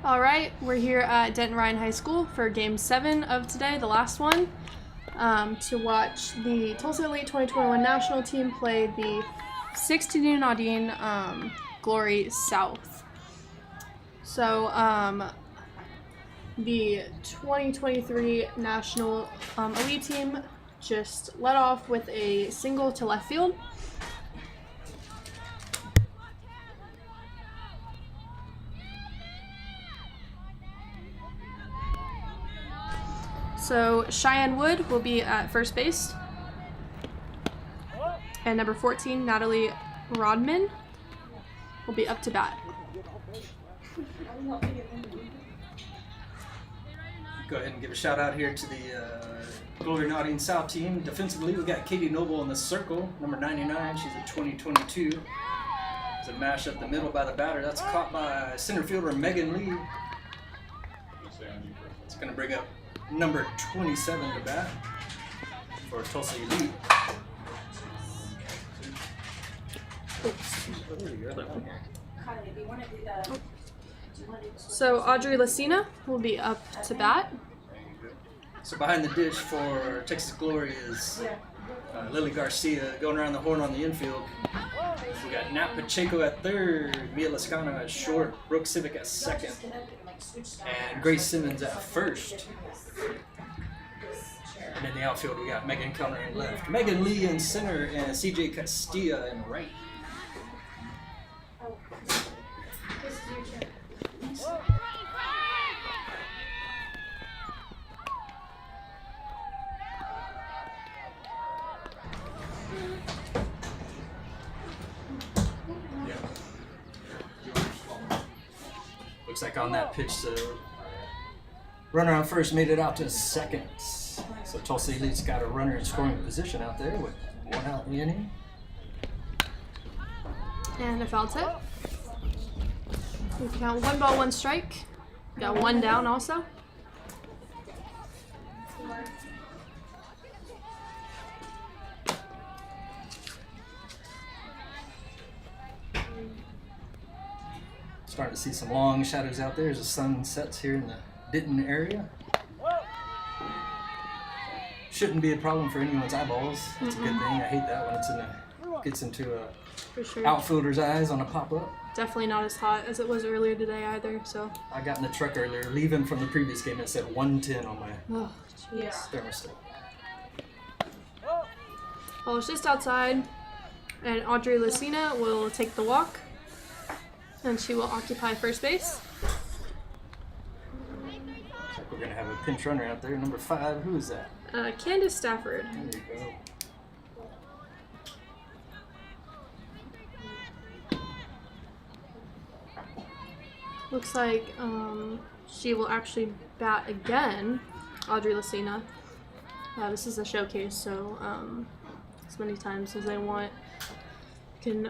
All right, we're here at Denton Ryan High School for Game 7 of today, the last one, to watch the Tulsa Elite 2021 national team play the 16U Naudin Glory South. So the 2023 national elite team just led off with a single to left field. So Cheyenne Wood will be at first base. And number 14, Natalie Rodman, will be up to bat. Go ahead and give a shout out here to the Glory Naudin South team. Defensively, we got Katie Noble in the circle, number 99. She's a 2022. It's a mash up the middle by the batter. That's caught by center fielder Megan Lee. It's going to bring up number 27 to bat for Tulsa Elite. So Audrey Lucina will be up to bat. So behind the dish for Texas Glory is Lily Garcia going around the horn on the infield. We got Nat Pacheco at third, Mia Lascano at short, Brooke Civic at second, and Grace Simmons at first. And in the outfield, we got Megan Kellner in left, Megan Lee in center, and CJ Castilla in right. Looks like on that pitch, the runner on first made it out to second. So Tulsa Elite's got a runner in scoring position out there with one out in the inning. And a foul tip. We count 1 ball, 1 strike. Got 1 down also. Starting to see some long shadows out there as the sun sets here in the Denton area. Shouldn't be a problem for anyone's eyeballs. It's a good thing. I hate that when it's gets into a outfielder's eyes on a pop-up. Definitely not as hot as it was earlier today either. So I got in the truck earlier, leaving from the previous game. It said 110 on my thermostat. Ball is just outside, and Audrey Lucina will take the walk, and she will occupy first base. Looks like we're gonna have a pinch runner out there. Number 5. Who is that? Candace Stafford. There you go. Looks like she will actually bat again, Audrey Lucina. This is a showcase, so as many times as they want, can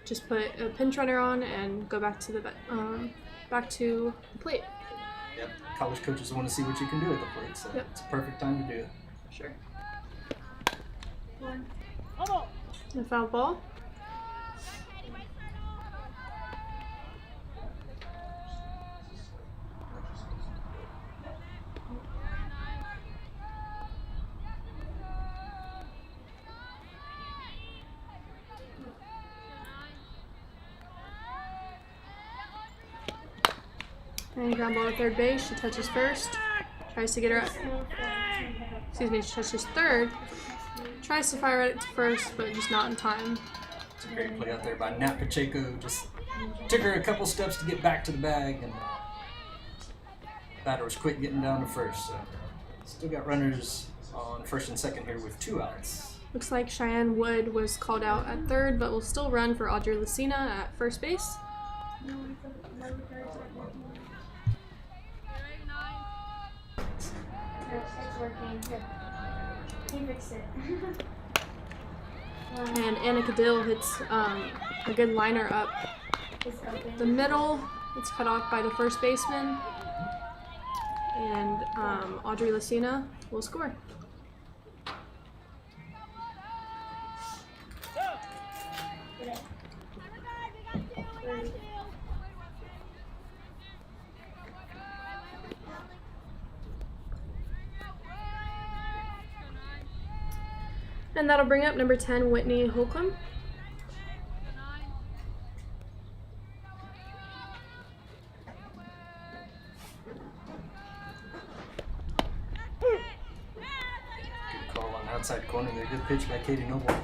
just put a pinch runner on and go back to the plate. Yep, college coaches want to see what you can do at the plate, so It's a perfect time to do it. Sure. A foul ball. And ground ball to third base. She touches first. Tries to get her. Excuse me. She touches third. Tries to fire it to first, but just not in time. It's a great play out there by Nat Pacheco. Just took her a couple steps to get back to the bag, and batter was quick getting down to first. So still got runners on first and second here with 2 outs. Looks like Cheyenne Wood was called out at third, but will still run for Audrey Lucina at first base. It's working. Good. He fixed it. And Anna Cadill hits a good liner up the middle. It's cut off by the first baseman. And Audrey Lucina will score. And that'll bring up number 10, Whitney Holcomb. Good call on the outside corner there. Good pitch by Katie Noble.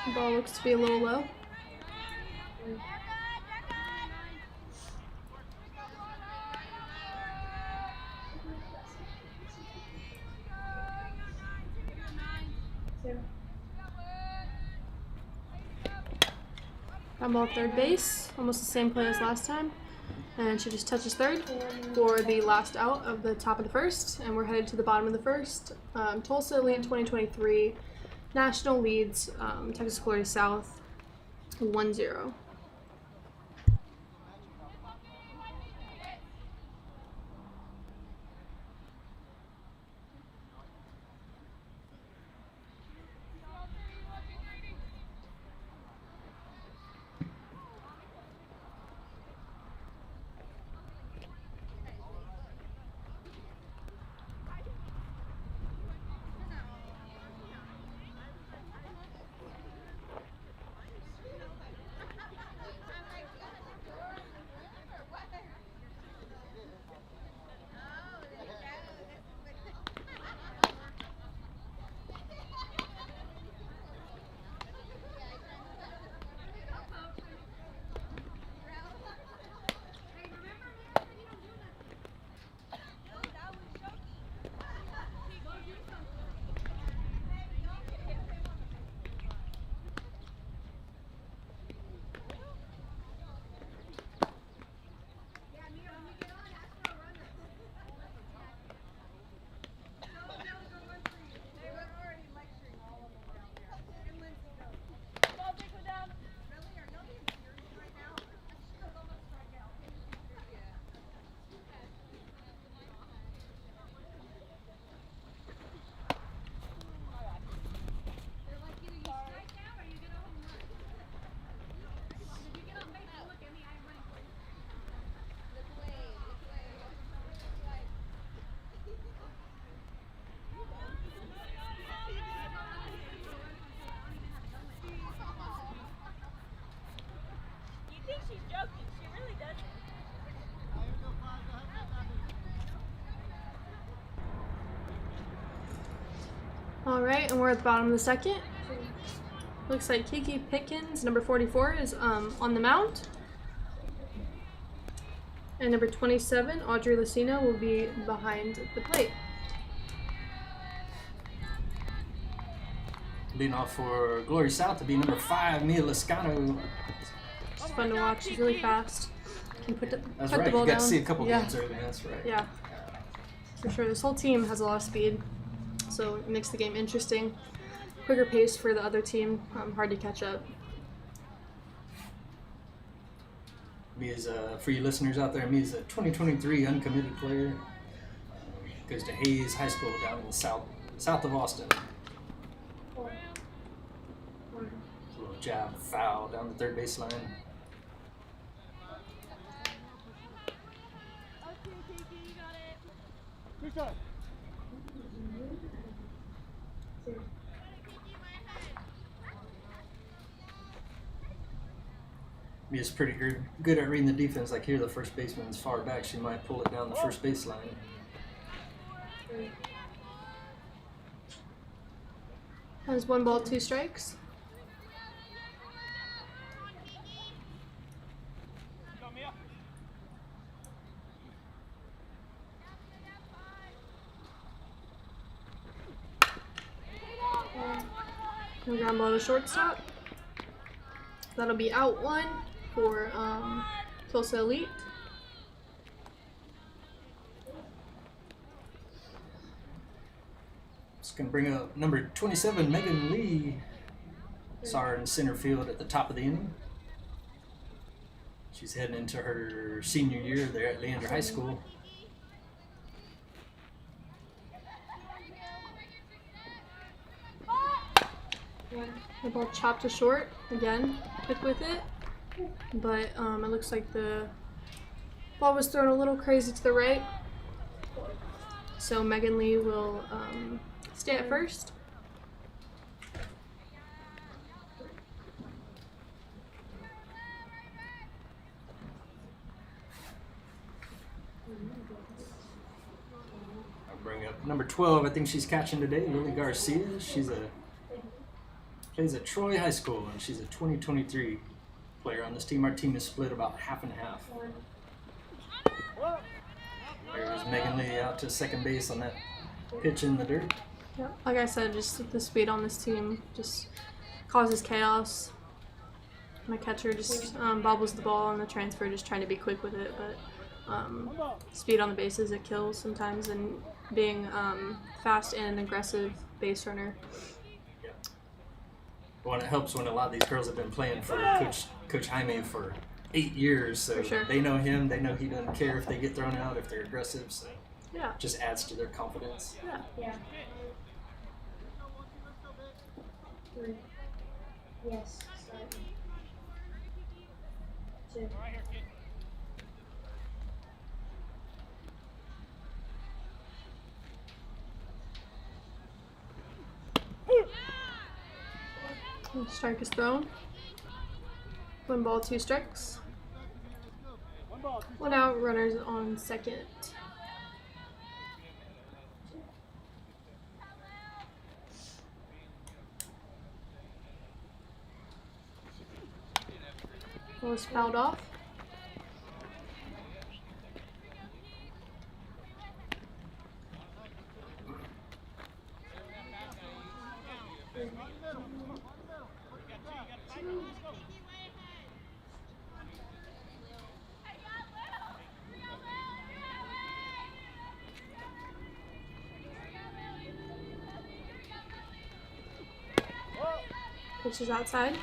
The ball looks to be a little low. Ground ball at third base, almost the same play as last time. And she just touches third for the last out of the top of the first. And we're headed to the bottom of the first. Tulsa lead 2023. National leads Texas Glory South 1-0. All right, and we're at the bottom of the second. Looks like Kiki Pickens, number 44, is on the mound. And number 27, Audrey Lucina, will be behind the plate. Leading off for Glory South to be number 5, Mia Lascano. She's fun to watch. She's really fast. Can put the That's put right. the ball You got down. to see a couple Yeah. games early. That's right. Yeah, for sure. This whole team has a lot of speed, so it makes the game interesting. Quicker pace for the other team, hard to catch up. Mia's, for you listeners out there, Mia's a 2023 uncommitted player. Goes to Hayes High School down in the south of Austin. Little jab foul down the third baseline. Mia's pretty good at reading the defense. Like here, the first baseman's far back. She might pull it down the first baseline. Has 1 ball, 2 strikes. And ground ball to shortstop. That'll be out 1 for Tulsa Elite. It's going to bring up number 27, Megan Lee. Saw her in center field at the top of the inning. She's heading into her senior year there at Leander High School. The ball chopped to short again. Quick with it, but it looks like the ball was thrown a little crazy to the right. So Megan Lee will stay at first. I'll bring up number 12. I think she's catching today, Lily Garcia. Plays at Troy High School, and she's a 2023 player on this team. Our team is split about half and half. There's Megan Lee out to second base on that pitch in the dirt. Yep. Like I said, just the speed on this team just causes chaos. My catcher just bobbles the ball on the transfer, just trying to be quick with it, but speed on the bases, it kills sometimes, and being fast and aggressive base runner. Well, it helps when a lot of these girls have been playing for Coach Jaime for 8 years, so For sure. they know him. They know he doesn't care if they get thrown out, if they're aggressive, so Yeah. it just adds to their confidence. Yeah. Yeah. 3. Yes. Start. 2. Strike is thrown. 1 ball, 2 strikes. 1 out, runners on second. Ball is fouled off. Pitch is outside.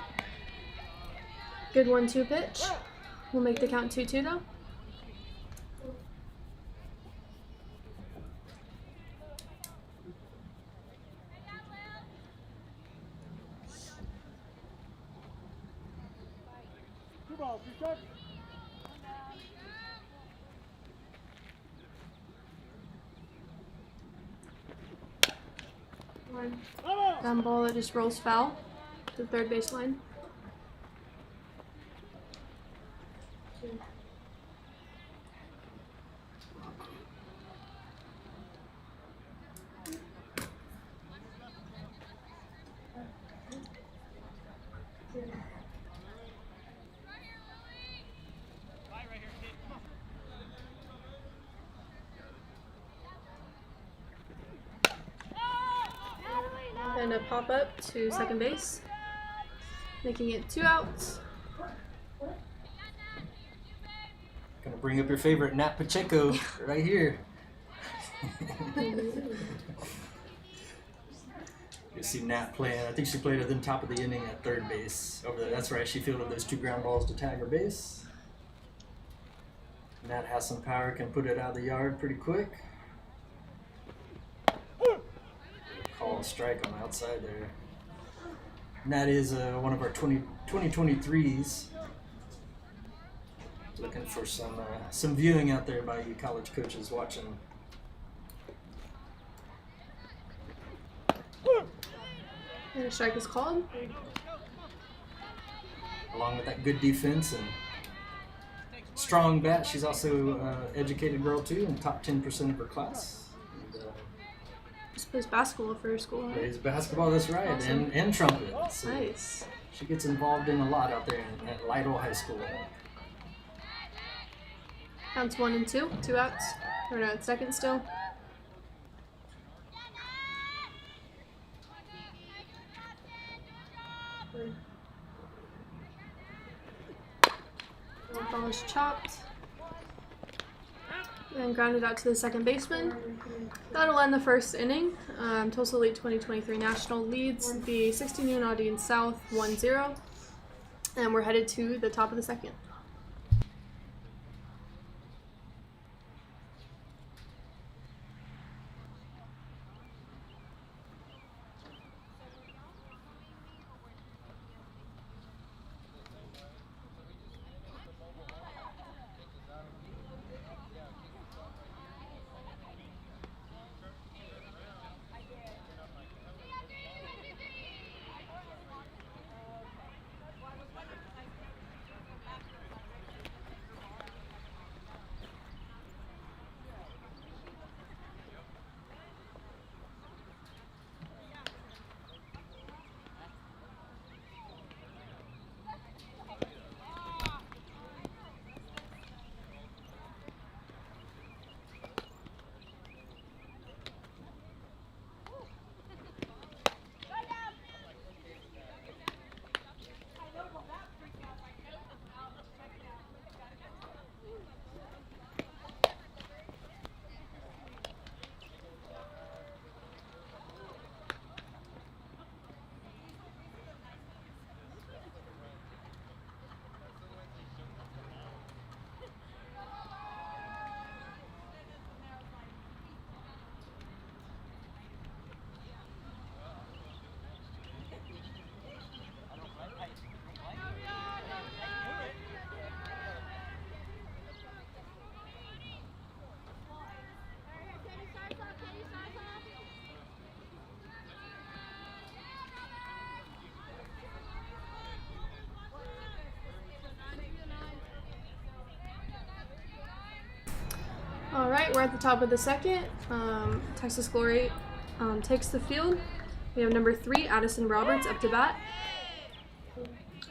Good 1-2 pitch. We'll make the count 2-2 though. Down ball that just rolls foul to the third baseline. 2. And a pop up to second base, making it 2 outs. Gonna bring up your favorite, Nat Pacheco, right here. You see Nat playing. I think she played at the top of the inning at third base. Over there. That's right. She fielded those 2 ground balls to tag her base. Nat has some power, can put it out of the yard pretty quick. Call a strike on the outside there. And that is one of our 2023s. Looking for some viewing out there by you college coaches watching. And a strike is called. Along with that good defense and strong bat, she's also an educated girl too, and top 10% of her class. Just plays basketball for her school, right? Plays basketball, that's right, Awesome. and trumpet. So Nice. she gets involved in a lot out there at Lytle High School. Counts 1 and 2, 2 outs. Runner at second still. Ball is chopped and grounded out to the second baseman. That'll end the first inning. Tulsa Elite 2023 National leads the 16U Naudin South 1-0, and we're headed to the top of the second. right, we're at the top of the second. Texas Glory takes the field. We have number 3, Addison Roberts, up to bat.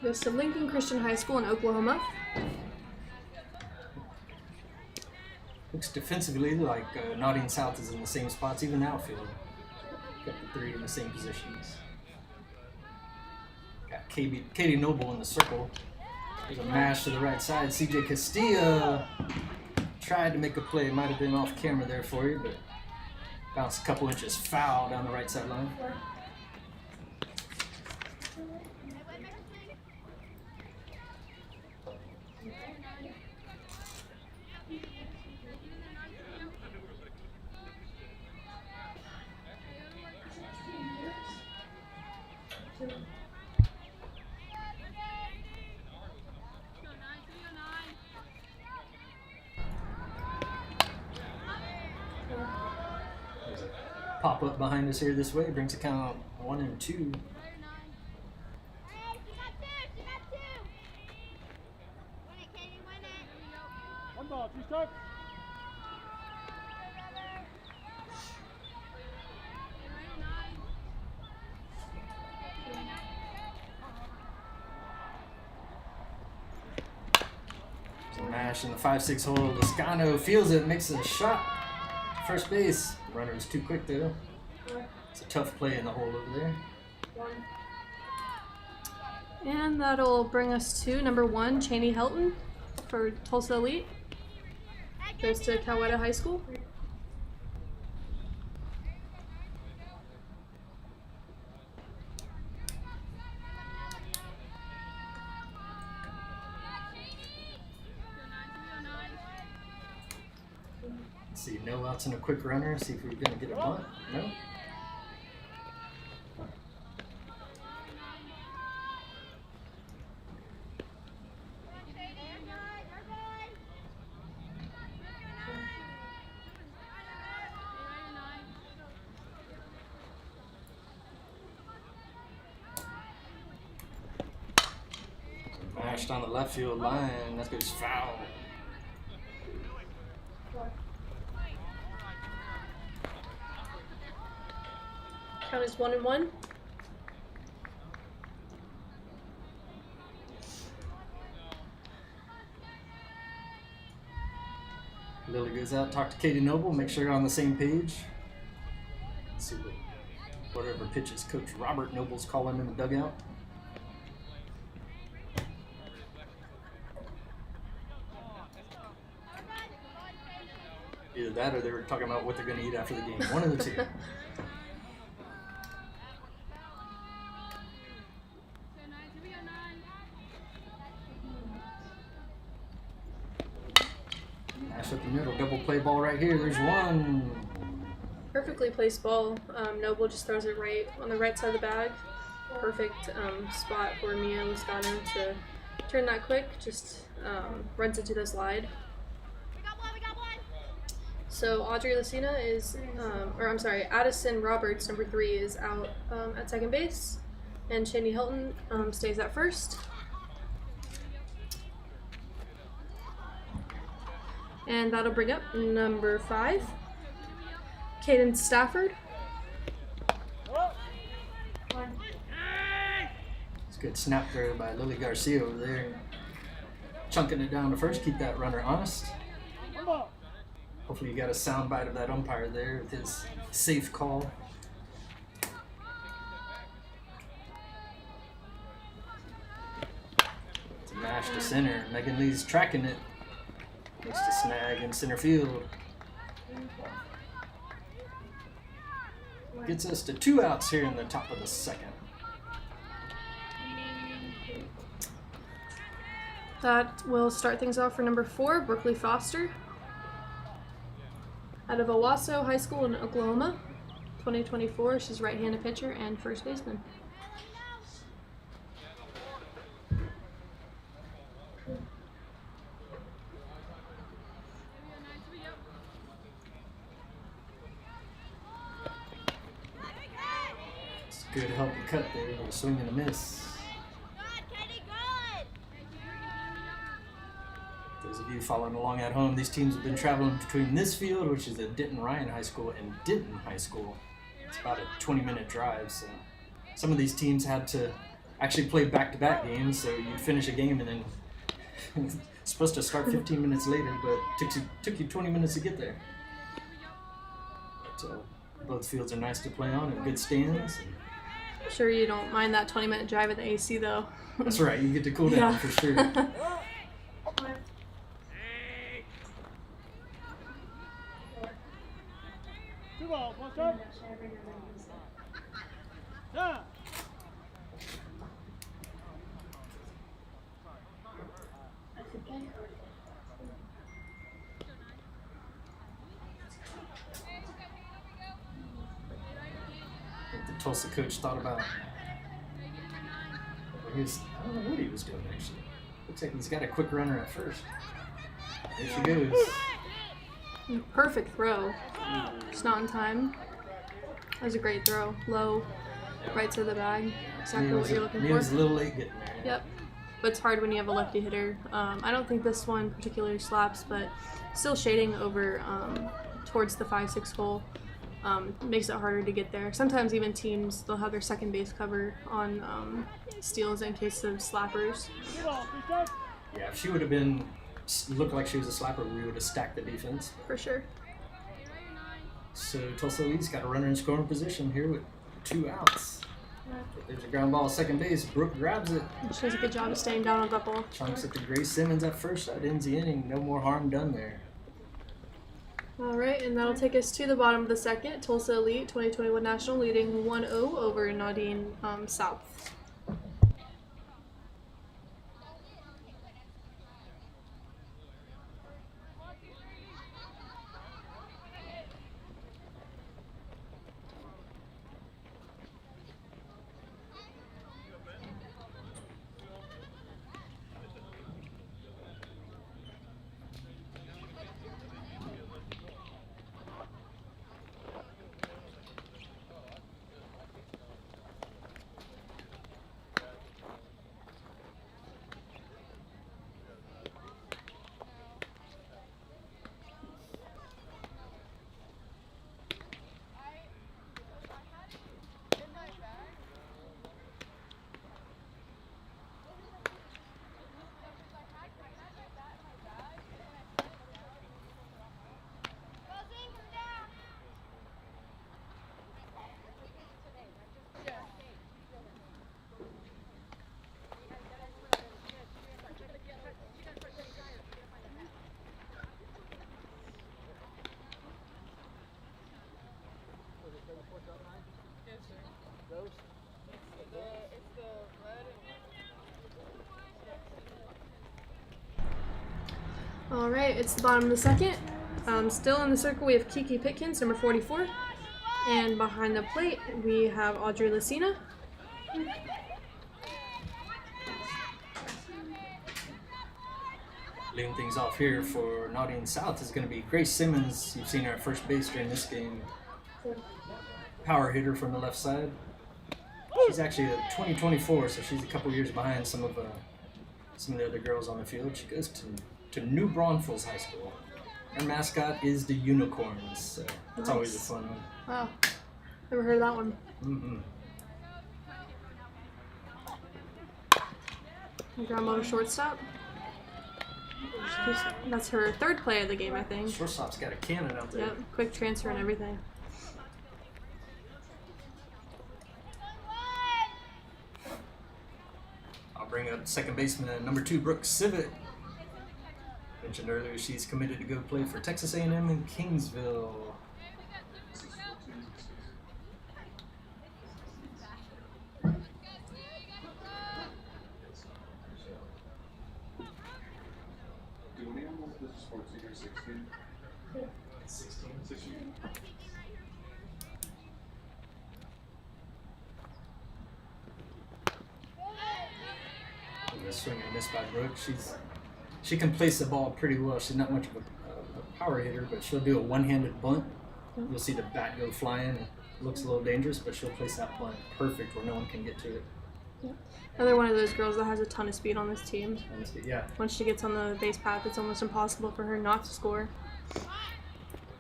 Goes to Lincoln Christian High School in Oklahoma. Looks defensively like Naudin South is in the same spots, even outfield. Got the 3 in the same positions. Got Katie Noble in the circle. There's a mash to the right side. CJ Castilla tried to make a play. Might have been off camera there for you, but bounced a couple inches foul down the right sideline. Pop up behind us here this way, brings a count 1 and 2. One ball, 2 strikes. Mash in the 5-6 hole. Lascano feels it, makes a shot. First base. Runner is too quick though. It's a tough play in the hole over there. And that'll bring us to number 1, Cheney Helton for Tulsa Elite. Goes to Coweta High School. Let's see, no outs and a quick runner. See if we're going to get a bunt. No. Mashed on the left field line. That goes foul. Count is 1 and 1. Lily goes out, talk to Katie Noble, make sure you're on the same page. Let's see whatever pitches Coach Robert Noble's calling in the dugout. Either that or they were talking about what they're going to eat after the game. One of the two. Mash up the middle. Double play ball right here. There's one. Perfectly placed ball. Noble just throws it right on the right side of the bag. Perfect spot for Mia Lascano to turn that quick. Just runs into the slide. So Audrey Lucina is, Addison Roberts, number 3, is out at second base, and Cheney Hilton stays at first. And that'll bring up number 5, Caden Stafford. It's a good snap there by Lily Garcia over there. Chunking it down to first, keep that runner honest. Hopefully you got a sound bite of that umpire there with his safe call. It's a mash to center. Megan Lee's tracking it. Makes the snag in center field. Gets us to 2 outs here in the top of the second. That will start things off for number 4, Brooklyn Foster. Out of Owasso High School in Oklahoma, 2024. She's right-handed pitcher and first baseman. It's a good healthy cut there, a swing and a miss. There's a of you following along at home, these teams have been traveling between this field, which is at Denton Ryan High School, and Denton High School. It's about a 20-minute drive, so some of these teams had to actually play back-to-back games, so you'd finish a game and then it's supposed to start 15 minutes later, but took you 20 minutes to get there. But both fields are nice to play on and good stands. I'm sure you don't mind that 20-minute drive at the AC though. That's right, you get to cool down for sure. 2 balls, 1 start. Yeah. The Tulsa coach thought about. I don't know what he was doing actually. Looks like he's got a quick runner at first. There she goes. Perfect throw. Just not in time. That was a great throw. Low, right to the bag. Exactly what you're looking He was for. a little late getting there. Yep. But it's hard when you have a lefty hitter. I don't think this one particularly slaps, but still shading over towards the 5-6 hole makes it harder to get there. Sometimes even teams, they'll have their second base cover on steals in case of slappers. 2 balls, 3 start. Yeah, if she would have looked like she was a slapper, we would have stacked the defense. For sure. So Tulsa leads, got a runner in scoring position here with 2 outs. There's a ground ball at second base. Brooke grabs it. She does a good job of staying down on that ball. Chunks it to Grace Simmons at first. That ends the inning. No more harm done there. All right, and that'll take us to the bottom of the second. Tulsa Elite 2021 National leading 1-0 over Naudin South. All right, it's the bottom of the second. Still in the circle, we have Kiki Pitkins, number 44. And behind the plate, we have Audrey Lucina. Leading things off here for Naudin South is going to be Grace Simmons. You've seen her at first base during this game. Power hitter from the left side. She's actually a 2024, so she's a couple years behind some of the other girls on the field. She goes to New Braunfels High School. Her mascot is the Unicorns, so it's always a fun one. Wow, never heard of that one. Ground ball to shortstop. That's her third play of the game, I think. Shortstop's got a cannon out there. Yep, quick transfer and everything. I'll bring up second baseman number 2, Brooke Civet. Mentioned earlier, she's committed to go play for Texas A&M in Kingsville. A swing and a miss by Brooke. She can place the ball pretty well. She's not much of a power hitter, but she'll do a one-handed bunt. You'll see the bat go flying. It looks a little dangerous, but she'll place that bunt perfect where no one can get to it. Another one of those girls that has a ton of speed on this team. Yeah. Once she gets on the base path, it's almost impossible for her not to score.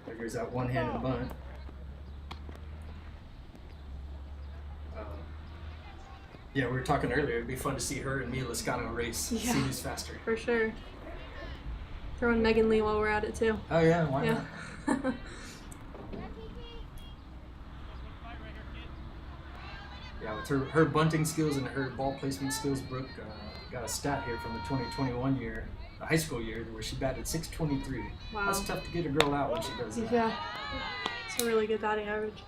There goes that one-handed bunt. Yeah, we were talking earlier. It'd be fun to see her and Mia Lascano race. See who's faster. For sure. Throw in Megan Lee while we're at it too. Oh yeah, why Yeah. not? Yeah, with her bunting skills and her ball placement skills, Brooke got a stat here from the 2021 year, the high school year, where she batted .623. Wow. That's tough to get a girl out when she does that. Yeah. It's a really good batting average.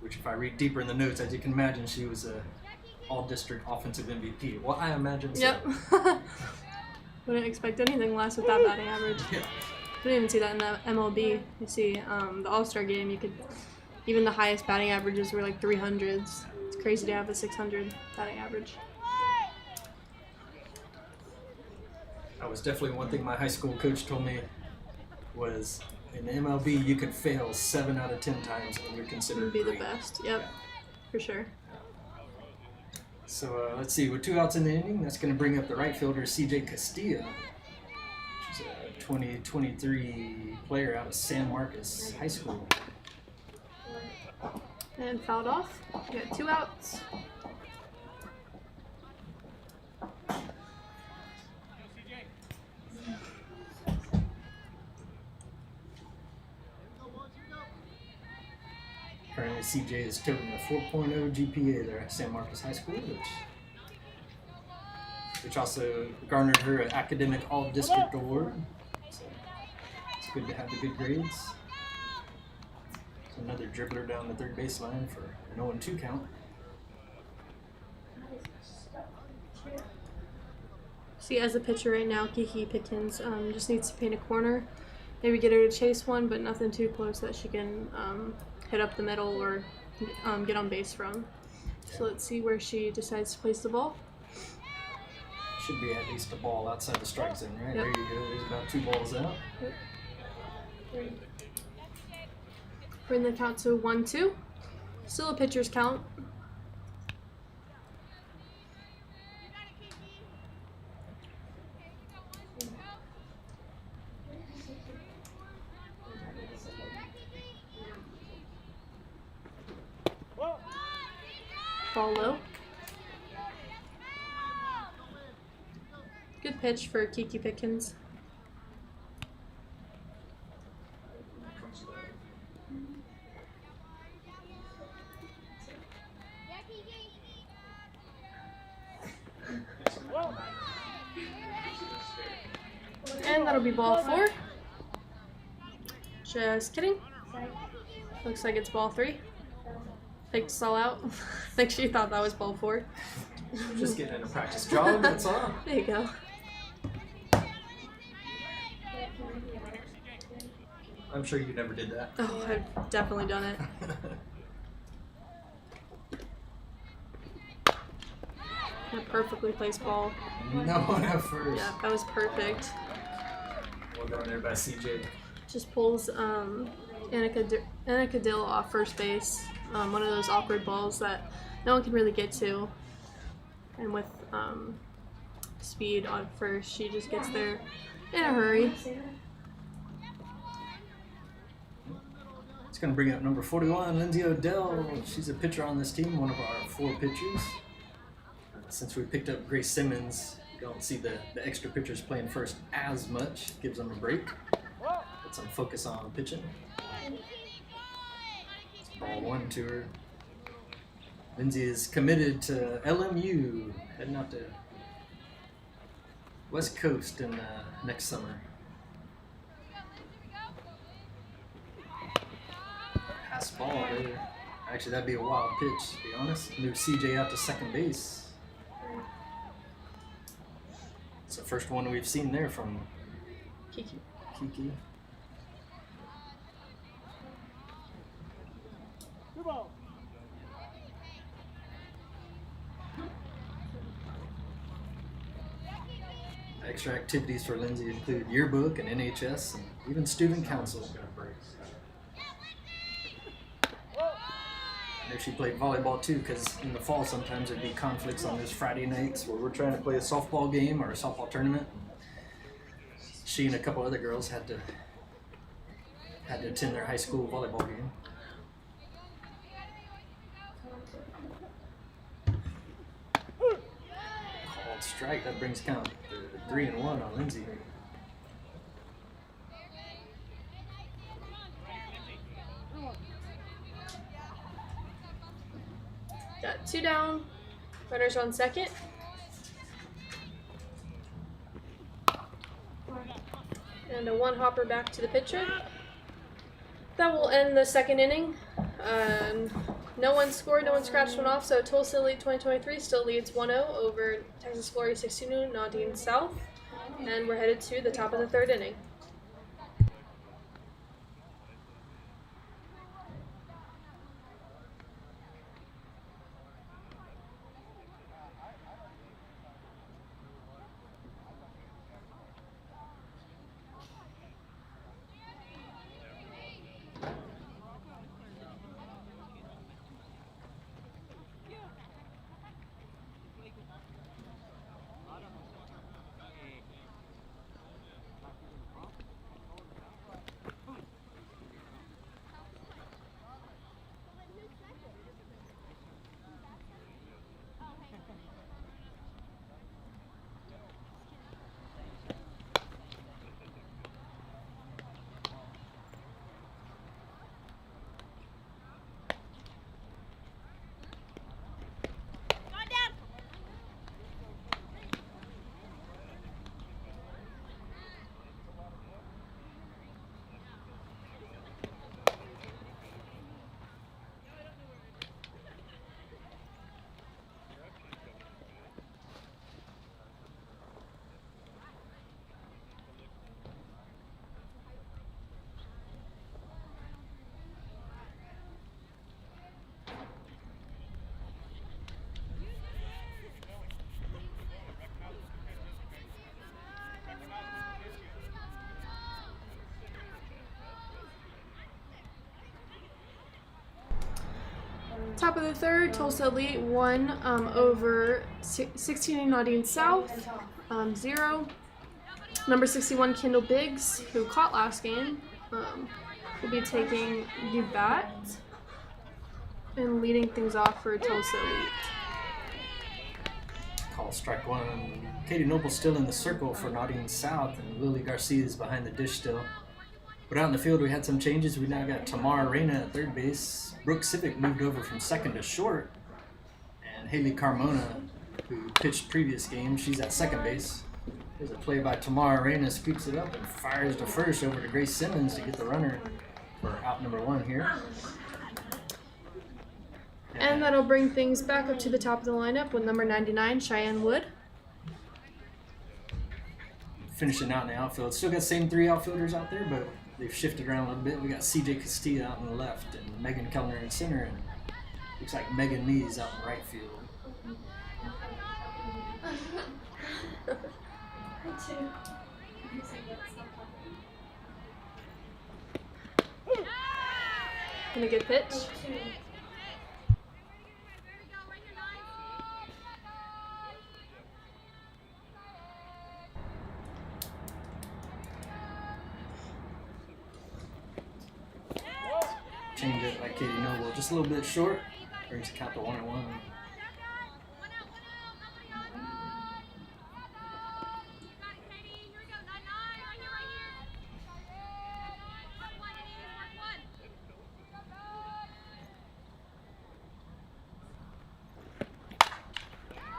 Which, if I read deeper in the notes, as you can imagine, she was a all-district offensive MVP. Well, I imagine so. Yep. Wouldn't expect anything less with that batting average. Yeah. Didn't even see that in the MLB. You see, the All-Star game, you could, even the highest batting averages were like 300s. It's crazy to have a 600 batting average. That was definitely one thing my high school coach told me was in the MLB you could fail 7 out of 10 times and you're considered Would be great. the best. Yep, Yeah. for sure. So let's see, with 2 outs in the inning, that's going to bring up the right fielder CJ Castillo, which is a 2023 player out of San Marcos High School. And fouled off. We got 2 outs. Currently, CJ is toting a 4.0 GPA there at San Marcos High School, which also garnered her an academic all-district award. So it's good to have the good grades. So another dribbler down the third baseline for an 0-2 count. See, as a pitcher right now, Kiki Pickens just needs to paint a corner. Maybe get her to chase one, but nothing too close that she can hit up the middle or get on base from. So let's see where she decides to place the ball. Should be at least a ball outside the strike zone, right? Yep. There you go. There's about 2 balls out. Yep. Bring the count to 1-2. Still a pitcher's count. Ball low. Good pitch for Kiki Pickens. And that'll be ball 4. Just kidding. Looks like it's ball 3. Faked us all out. I think she thought that was ball 4. Just getting in a practice jog, that's all. There you go. I'm sure you never did that. Oh, I've definitely done it. A perfectly placed ball. No one at first. Yeah, that was perfect. Well done there by CJ. Just pulls Annika Dill off first base. One of those awkward balls that no one can really get to. And with speed on first, she just gets there in a hurry. It's going to bring up number 41, Lindsay Odell. She's a pitcher on this team, one of our 4 pitchers. Since we picked up Grace Simmons, you don't see the extra pitchers playing first as much. Gives them a break. Get some focus on pitching. It's ball 1 to her. Lindsay is committed to LMU, heading out to West Coast in next summer. Pass ball there. Actually, that'd be a wild pitch, to be honest. Move CJ out to second base. It's the first one we've seen there from Kiki. Kiki. Two ball. Extra activities for Lindsay include yearbook and NHS and even student council. I know she played volleyball too, because in the fall sometimes there'd be conflicts on those Friday nights where we're trying to play a softball game or a softball tournament. She and a couple other girls had to attend their high school volleyball game. Called strike, that brings count to 3-1 on Lindsay. Got 2 down. Runners on second. And a 1 hopper back to the pitcher. That will end the second inning. No one scored, no one scratched one off, so Tulsa Elite 2023 still leads 1-0 over Texas Glory 62 Naudin South. And we're headed to the top of the 3rd inning. Top of the 3rd, Tulsa Elite 1 over 16 Naudin South, 0. Number 61, Kendall Biggs, who caught last game, will be taking the bat and leading things off for Tulsa Elite. Call strike 1. Katie Noble's still in the circle for Naudin South, and Lily Garcia is behind the dish still. But out in the field, we had some changes. We now got Tamara Reyna at 3rd base. Brooke Civic moved over from 2nd to short. And Haley Carmona, who pitched previous game, she's at 2nd base. There's a play by Tamara Reyna, scoops it up and fires to first over to Grace Simmons to get the runner for out number 1 here. And that'll bring things back up to the top of the lineup with number 99, Cheyenne Wood. Finishing out in the outfield. Still got the same 3 outfielders out there, but they've shifted around a little bit. We got CJ Castilla out in the left and Megan Kellner in center, and looks like Megan Lee's out in right field. And a good pitch. Change it like Katie Noble, just a little bit short. Brings the count to 1-1.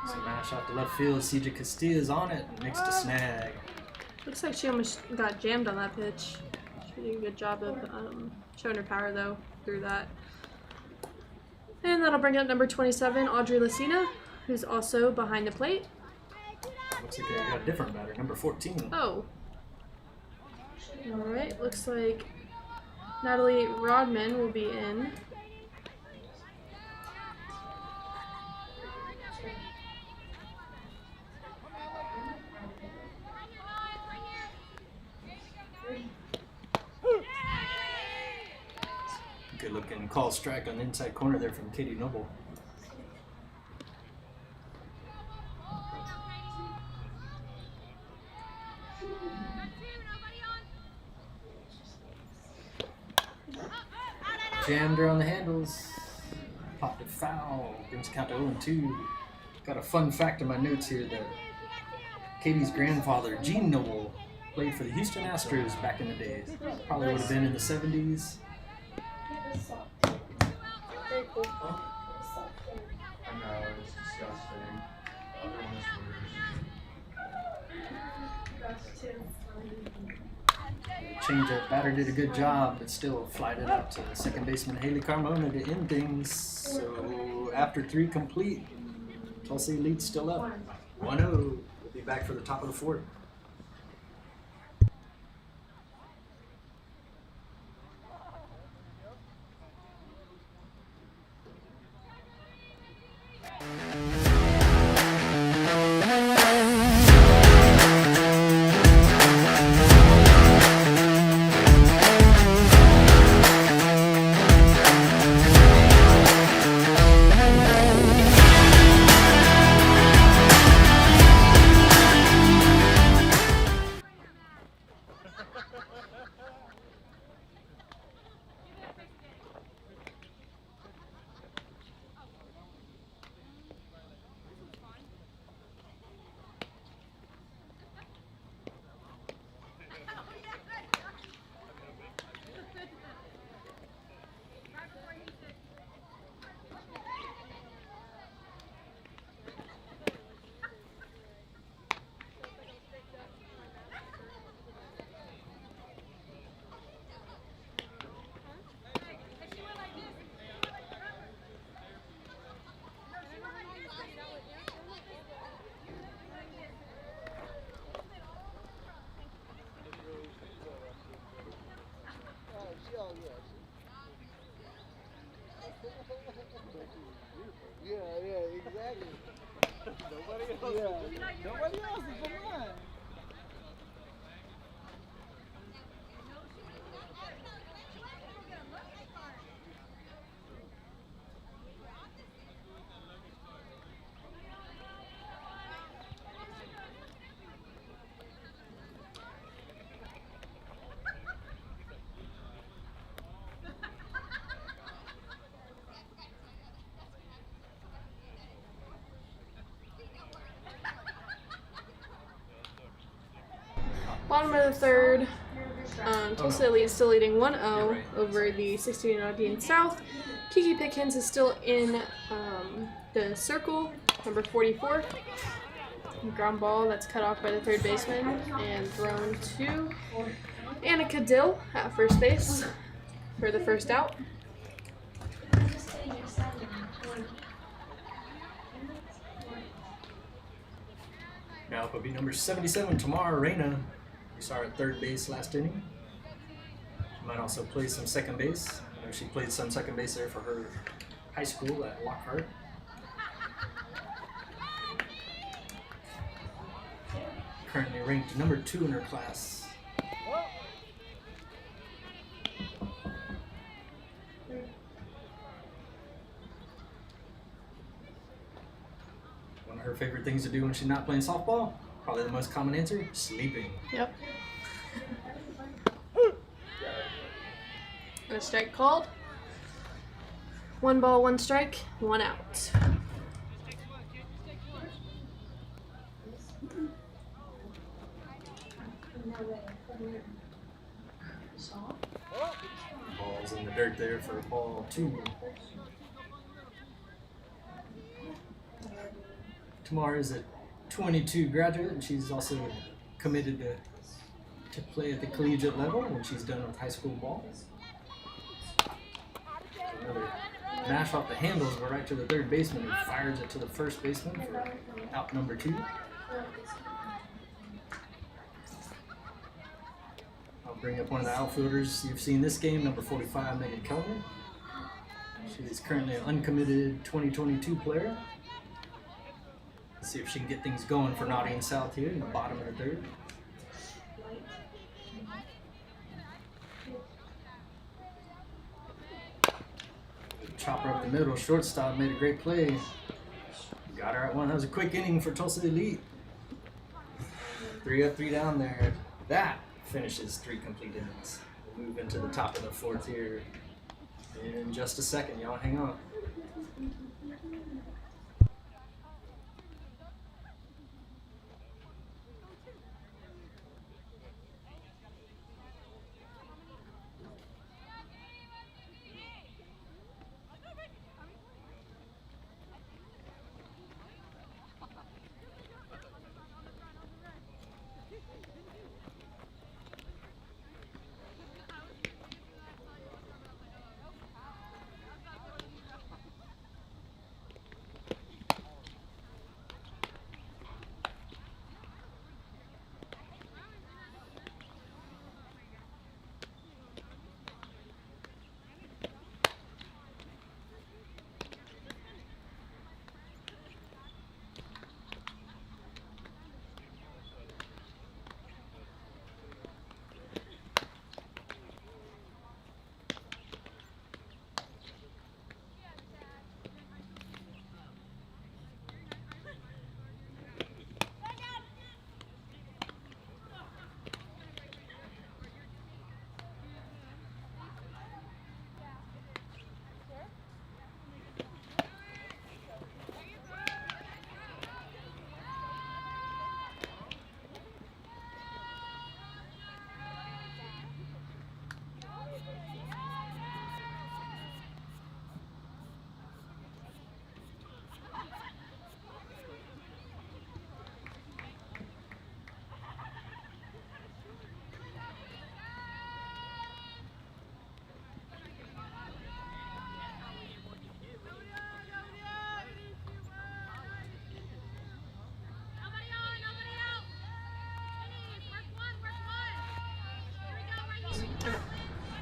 Smash out to left field. CJ Castilla's on it and makes the snag. Looks like she almost got jammed on that pitch. She did a good job of showing her power though through that. And that'll bring up number 27, Audrey Lucina, who's also behind the plate. Looks like they got a different batter, number 14. Oh. Alright, looks like Natalie Rodman will be in. Good looking call strike on the inside corner there from Katie Noble. Jammed her on the handles. Popped a foul. Brings the count to 0-2. Got a fun fact in my notes here that Katie's grandfather, Gene Noble, played for the Houston Astros back in the days. Probably would have been in the 70s. Very cool. I know, it's disgusting. Other one is Change-up batter did a good job, but still flied it out to second baseman Haley Carmona to end things. So after 3 complete, Tulsa leads still up. 1-0. We'll be back for the top of the 4th. Yeah, exactly. Nobody else is mine. Bottom of the 3rd, Tulsa is still leading 1-0 over the 16 Naudin South. Kiki Pickens is still in the circle, number 44. Ground ball that's cut off by the third baseman and thrown to Annika Dill at first base for the first out. Now up will be number 77, Tamara Reyna. We saw her at third base last inning. She might also play some second base. I know she played some second base there for her high school at Lockhart. Currently ranked number 2 in her class. One of her favorite things to do when she's not playing softball, probably the most common answer, sleeping. Yep. And a strike called. 1 ball, 1 strike, 1 out. Ball's in the dirt there for ball 2. Tamara is a 22 graduate, and she's also committed to play at the collegiate level when she's done with high school ball. Another mash off the handles, but right to the third baseman, who fires it to the first baseman for out number 2. I'll bring up one of the outfielders you've seen this game, number 45, Megan Kellner. She is currently an uncommitted 2022 player. Let's see if she can get things going for Naudin South here in the bottom of the 3rd. chopper up the middle. Shortstop made a great play. Got her at one. That was a quick inning for Tulsa Elite. 3 up, 3 down there. That finishes 3 complete innings. We'll move into the top of the 4th here in just a second. Y'all hang on.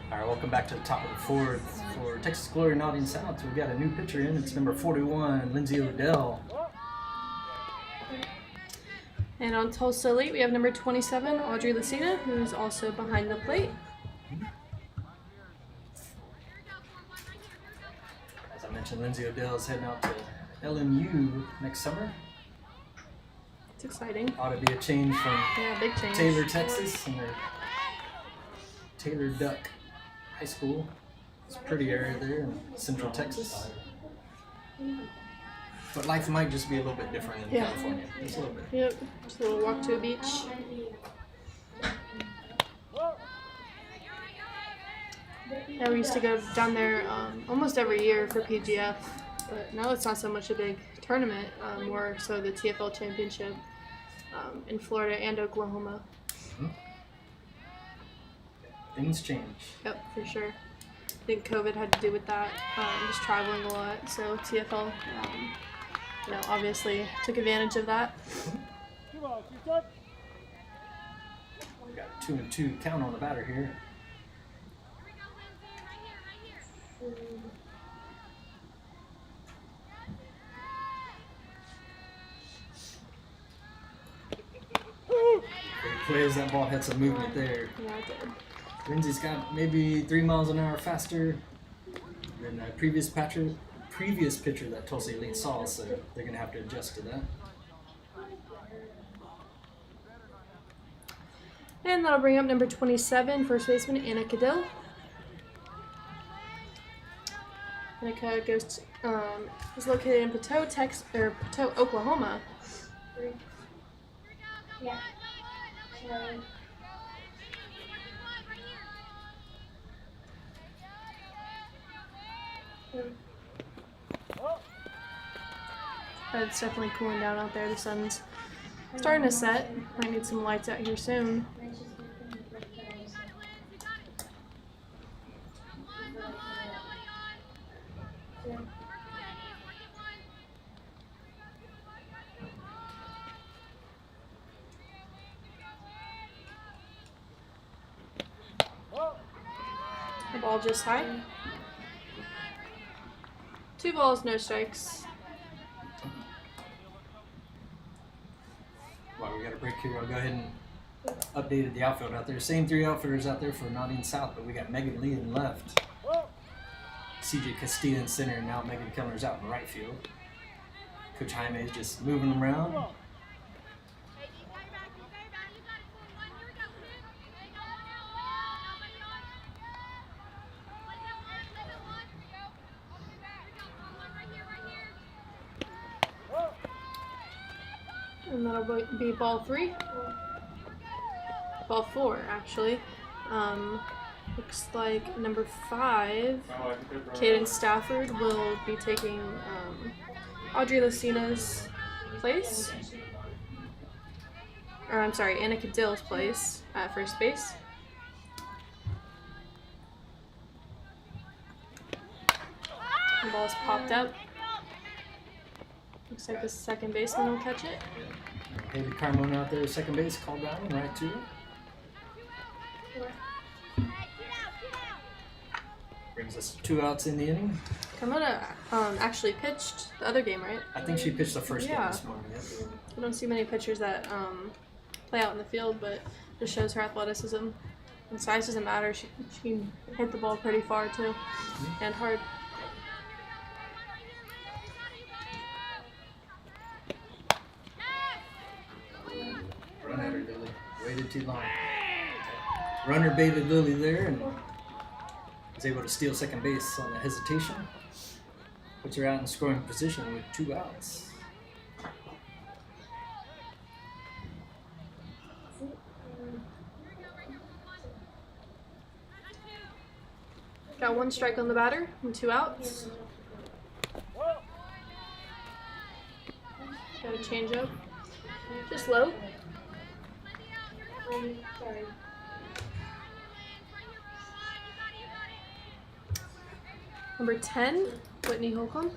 All right, welcome back to the top of the 4th for Texas Glory Naudin South. We've got a new pitcher in. It's number 41, Lindsay Odell. And on Tulsa Elite, we have number 27, Audrey Lucina, who's also behind the plate. As I mentioned, Lindsay Odell is heading out to LMU next summer. It's exciting. Ought to be a change from Yeah, big change. Taylor, Texas, and their Taylor Duck High School. It's a pretty area there in Central Texas. But life might just be a little bit different in California. Just a little bit. Yep, just a little walk to a beach. Yeah, we used to go down there almost every year for PGF, but now it's not so much a big tournament, more so the TFL Championship in Florida and Oklahoma. Things change. Yep, for sure. I think COVID had to do with that, just traveling a lot. So TFL, obviously took advantage of that. Two balls, you set? We got 2-2 count on the batter here. Great play as that ball had some movement there. Yeah, it did. Lindsay's got maybe 3 miles an hour faster than the previous pitcher that Tulsa Elite saw, so they're going to have to adjust to that. And that'll bring up number 27, first baseman Anna Cadill. Anna goes to, is located in Poteau, Oklahoma. Yeah. So, But it's definitely cooling down out there. The sun's starting to set. Might need some lights out here soon. The ball just high. 2 balls, no strikes. While we got a break here, I'll go ahead and update the outfield out there. Same 3 outfielders out there for Naudin South, but we got Megan Lee in left. CJ Castilla in center, and now Megan Kellner's out in right field. Coach Jaime is just moving them around. And that'll be ball 3. Ball 4, actually. Looks like number 5, Caden Stafford, will be taking Audrey Lucina's place. Or, I'm sorry, Annika Dill's place at first base. The ball's popped up. Looks like the second baseman will catch it. Haley Carmona out there, second base, called down, right to her. Brings us 2 outs in the inning. Carmona actually pitched the other game, right? I think she pitched the first game Yeah. this morning. Yep. We don't see many pitchers that play out in the field, but just shows her athleticism. And size doesn't matter. She can hit the ball pretty far too, and hard. Run at her, Lily. Waited too long. Runner baited Lily there and was able to steal second base on the hesitation. Puts her out in scoring position with 2 outs. Got 1 strike on the batter and 2 outs. Got a changeup. Just low. Sorry. Number 10, Whitney Holcomb.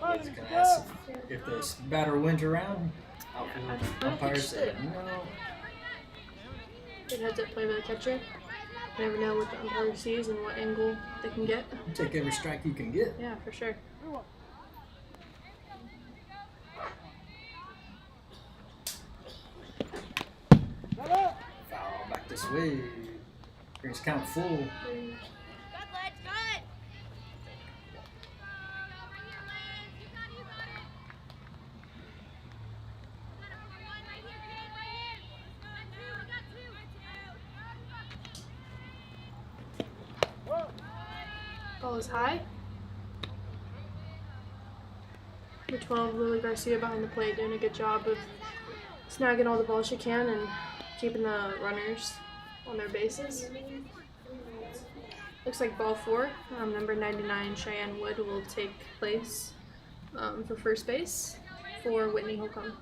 I was gonna ask if the batter went around. Outfield umpire said no. Good heads up play by the catcher. Never know what the umpire sees and what angle they can get. You take every strike you can get. Yeah, for sure. Foul back this way. Brings count full. Ball is high. Number 12, Lily Garcia behind the plate, doing a good job of snagging all the balls she can and keeping the runners on their bases. Looks like ball 4, number 99, Cheyenne Wood, will take place for first base for Whitney Holcomb.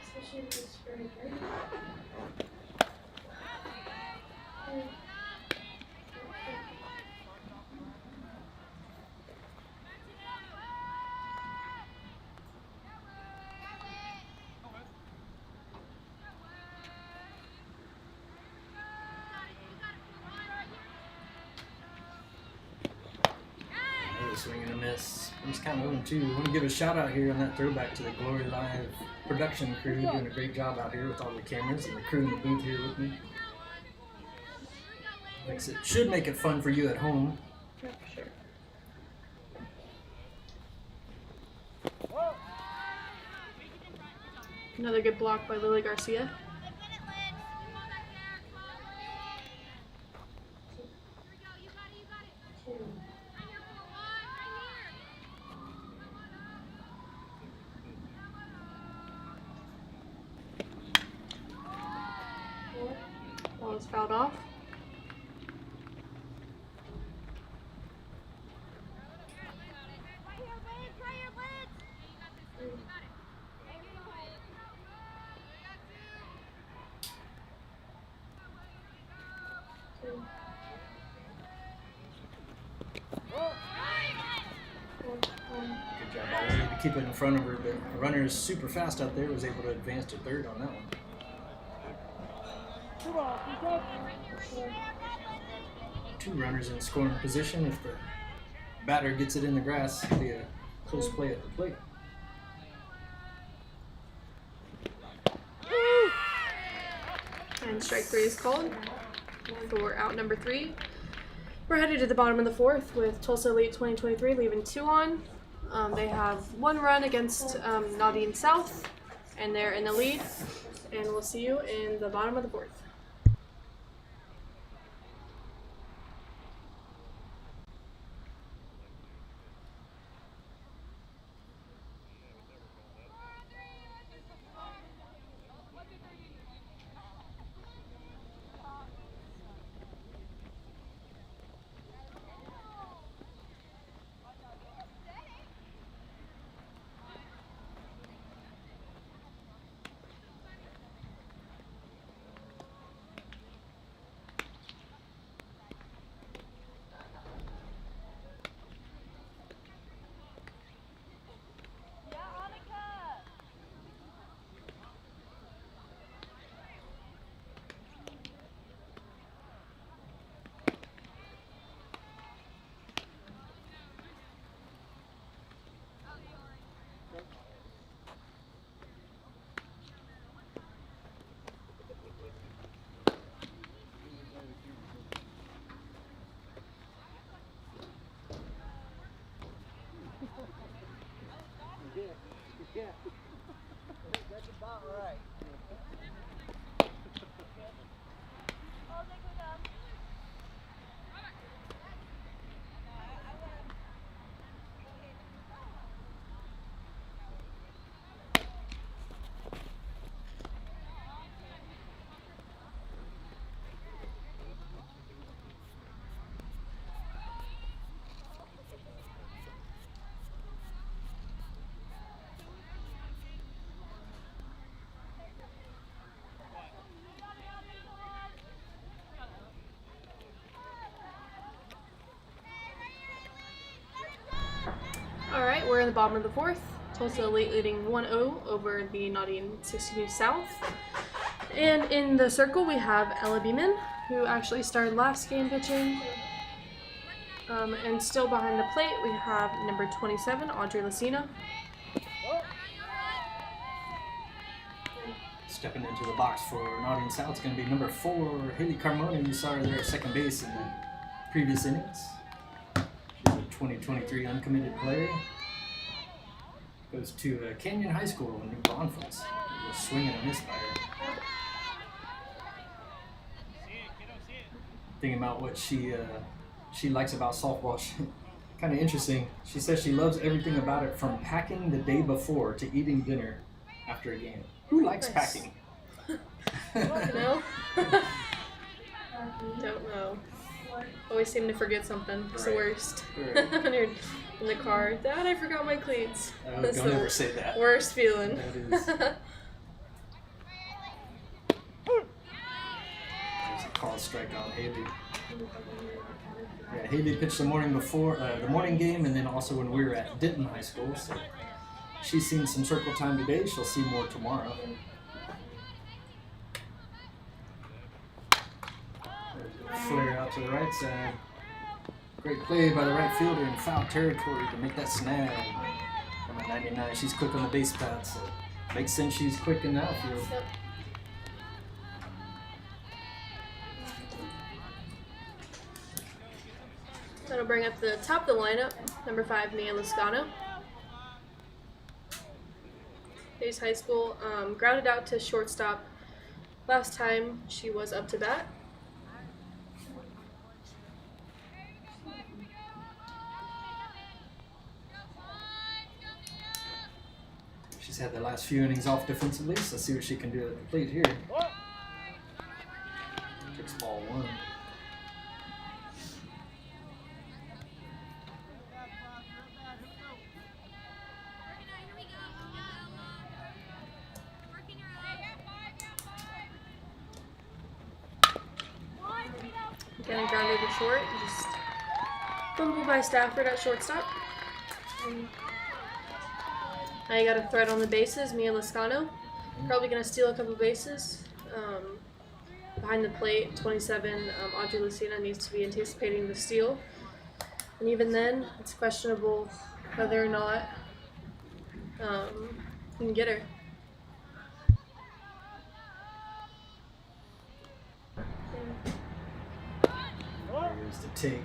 Especially if it's very good. Swing and a miss. I'm just kind of 0-2. I want to give a shout out here on that throwback to the Glory Live production crew doing a great job out here with all the cameras and the crew in the booth here with me. It should make it fun for you at home. Yeah, for sure. Another good block by Lily Garcia. Ball is fouled off. Good job by Lily to keep it in front of her, but the runner is super fast out there, was able to advance to third on that one. Come on, keep up. 2 runners in scoring position. If the batter gets it in the grass, it'll be a close play at the plate. And strike 3 is called for out number 3. We're headed to the bottom of the 4th with Tulsa Elite 2023 leaving 2 on. They have 1 run against Naudin South, and they're in the lead. And we'll see you in the bottom of the 4th. Yeah. That's about right. Alright, we're in the bottom of the 4th. Tulsa Elite leading 1-0 over the Naudin 62 South. And in the circle we have Ella Beeman, who actually started last game pitching. And still behind the plate we have number 27, Audrey Lucina. Stepping into the box for Naudin South is going to be number 4, Haley Carmona. You saw her there at second base in the previous innings. She's a 2023 uncommitted player. Goes to Canyon High School in New Braunfels. Was swinging a misfire. Thinking about what she likes about softball. Kind of interesting. She says she loves everything about it, from packing the day before to eating dinner after a game. Who likes packing? No? Don't know. Always seem to forget something. It's the worst. Right. When you're in the car, Dad, I forgot my cleats. Oh, That's don't the ever say that. worst feeling. That is. There's a call strike on Haley. Yeah, Haley pitched the morning before, the morning game, and then also when we were at Denton High School. So she's seen some circle time today. She'll see more tomorrow. Flare out to the right side. Great play by the right fielder in foul territory to make that snag. Number 99, she's quick on the base path, so makes sense she's quick in the outfield. Yep. That'll bring up the top of the lineup, number 5, Mia Lascano. Hayes High School, grounded out to shortstop last time she was up to bat. She's had the last few innings off defensively, so let's see what she can do at the plate here. Takes ball 1. Getting grounded to short, just fumbled by Stafford at shortstop. Now you got a threat on the bases, Mia Lascano. Probably going to steal a couple bases. Behind the plate, 27, Audrey Lucina needs to be anticipating the steal. And even then, it's questionable whether or not you can get her. Here's the take.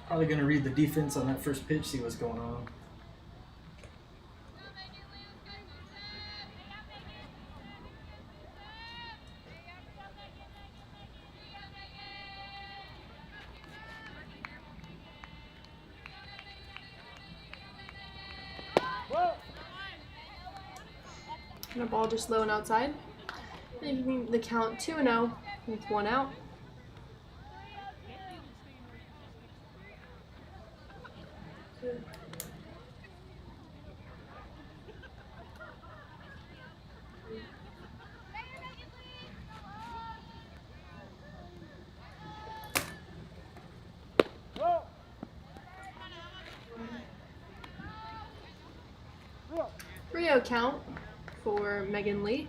Probably going to read the defense on that first pitch, see what's going on. And the ball just low and outside. Making the count 2-0 with 1 out. Three-0 count for Megan Lee.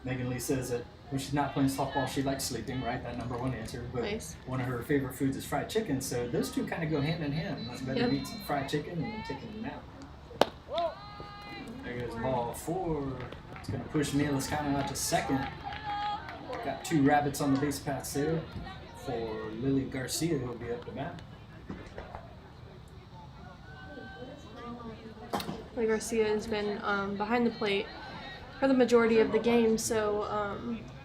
Megan Lee says that when she's not playing softball, she likes sleeping, right? That number one answer. But Nice. one of her favorite foods is fried chicken, so those two kind of go hand in hand. Much better Yep. to eat some fried chicken than taking a nap. There goes ball 4. It's going to push Mia Lascano out to second. Got 2 rabbits on the base paths there for Lily Garcia, who'll be up to bat. Lily Garcia has been behind the plate for the majority of the game, so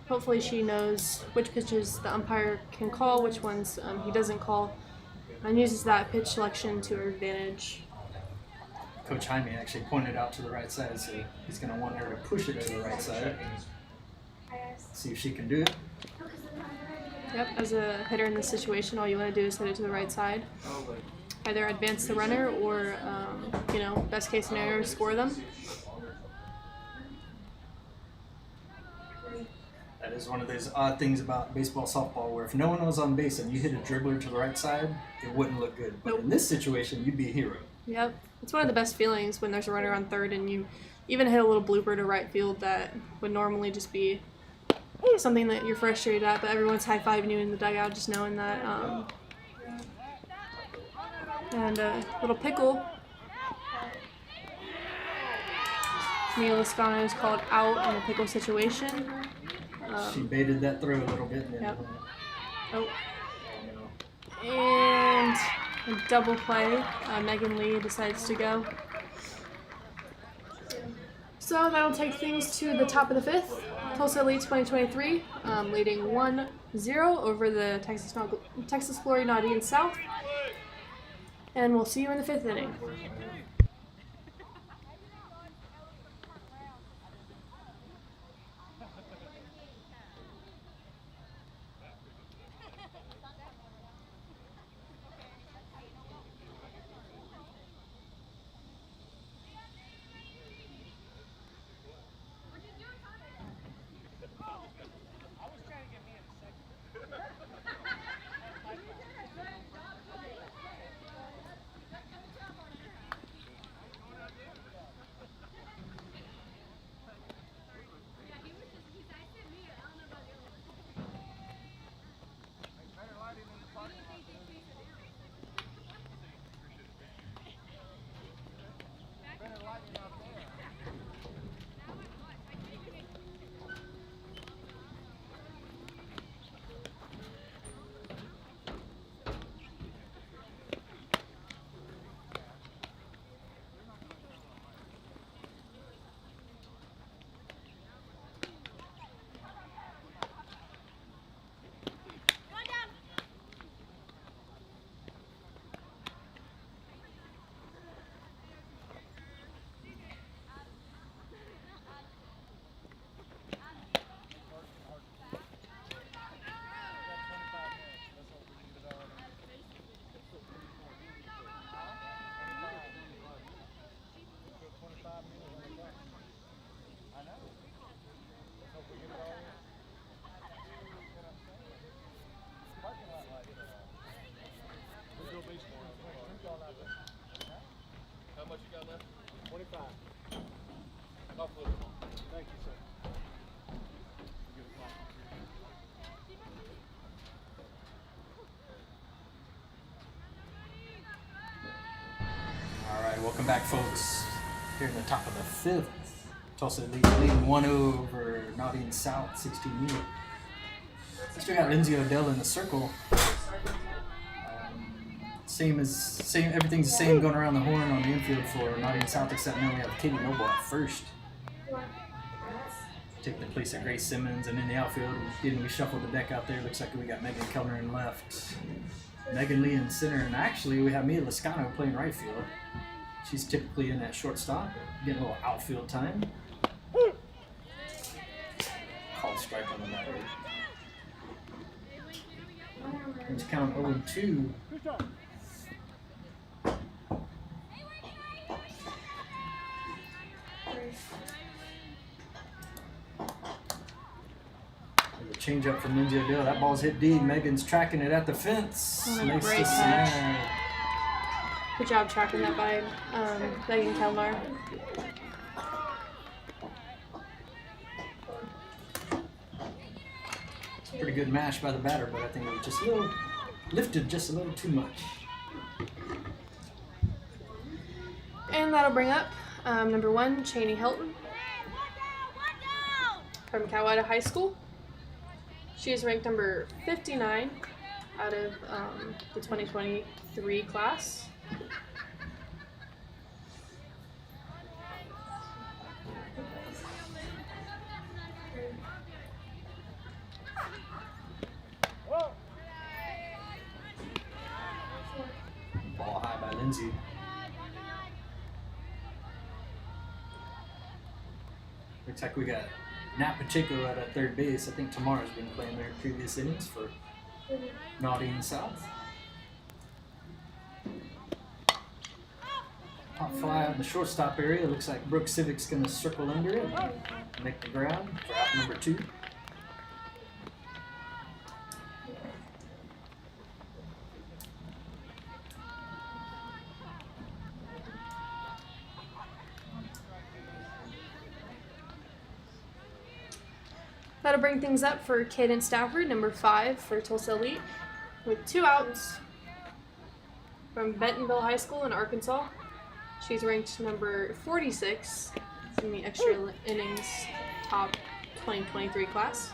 hopefully she knows which pitches the umpire can call, which ones he doesn't call, and uses that pitch selection to her advantage. Coach Jaime actually pointed out to the right side, so he's going to want her to push it to the right side. See if she can do it. Yep, as a hitter in this situation, all you want to do is hit it to the right side. Either advance the runner or, best case scenario, score them. That is one of those odd things about baseball, softball, where if no one was on base and you hit a dribbler to the right side, it wouldn't look good. But Nope. in this situation, you'd be a hero. Yep, it's one of the best feelings when there's a runner on third and you even hit a little blooper to right field that would normally just be something that you're frustrated at, but everyone's high-fiving you in the dugout just knowing that. And a little pickle. Mia Lascano is called out in a pickle situation. She baited that throw a little bit. And then, Yep. Oh. And a double play. Megan Lee decides to go. So that'll take things to the top of the 5th. Tulsa leads 2023, leading 1-0 over the Texas Glory Naudin South. And we'll see you in the 5th inning. Alright, welcome back, folks. Here in the top of the fifth. Tulsa leading 1-0 over Naudin South, 16 unit. Next we got Lindsay Odell in the circle. Everything's the same going around the horn on the infield for Naudin South, except now we have Katie Noble at first. Taking the place of Grace Simmons, and in the outfield, we shuffled the deck out there. Looks like we got Megan Kellner in left, Megan Lee in center, and actually we have Mia Lascano playing right field. She's typically in that shortstop, getting a little outfield time. Called strike on the batter. Let's count 0-2. Change up from Lindsay Odell. That ball's hit deep. Megan's tracking it at the fence. Oh, Makes great the catch. snag. Good job tracking that by Megan Kellner. Pretty good mash by the batter, but I think it was just a little lifted just a little too much. And that'll bring up number 1, Cheney Hilton from Coweta High School. She is ranked number 59 out of the 2023 class. Ball high by Lindsay. Looks like we got Nat Pacheco at third base. I think Tamara's been playing their previous innings for Naudin South. Pop fly out in the shortstop area. Looks like Brooke Civic's going to circle under it, make the ground for out number 2. That'll bring things up for Kaden Stafford, number 5 for Tulsa Elite, with 2 outs from Bentonville High School in Arkansas. She's ranked number 46 in the extra innings top 2023 class.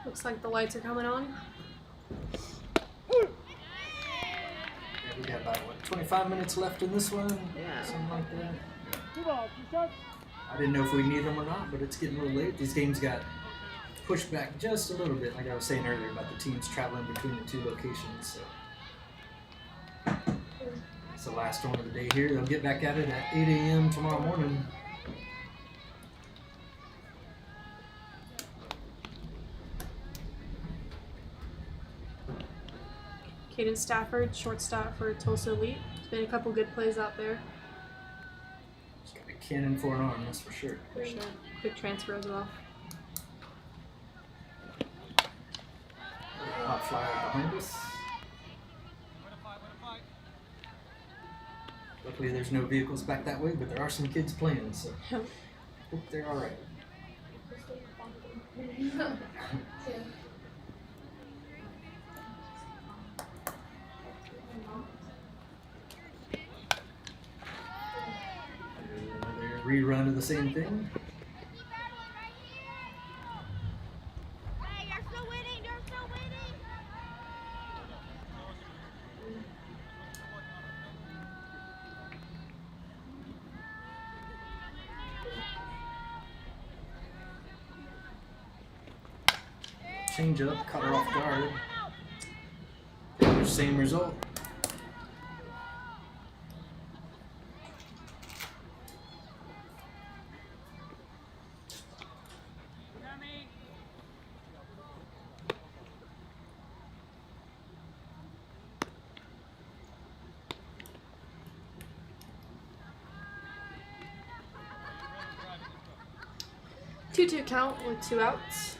Looks like the lights are coming on. Yeah, we got about, 25 minutes left in this one? Yeah. Something like that. Come on, Keisha. I didn't know if we need them or not, but it's getting a little late. These games got pushed back just a little bit, like I was saying earlier about the teams traveling between the 2 locations. So it's the last one of the day here. They'll get back at it at 8 a.m. tomorrow morning. Kaden Stafford, shortstop for Tulsa Elite. There's been a couple good plays out there. He's got a cannon for an arm, that's for sure. For sure. Quick transfer as well. Hot flyer behind us. Luckily there's no vehicles back that way, but there are some kids playing, so hope they're alright. Another rerun of the same thing. Change up, cut her off guard. Same result. 2-2 count with 2 outs.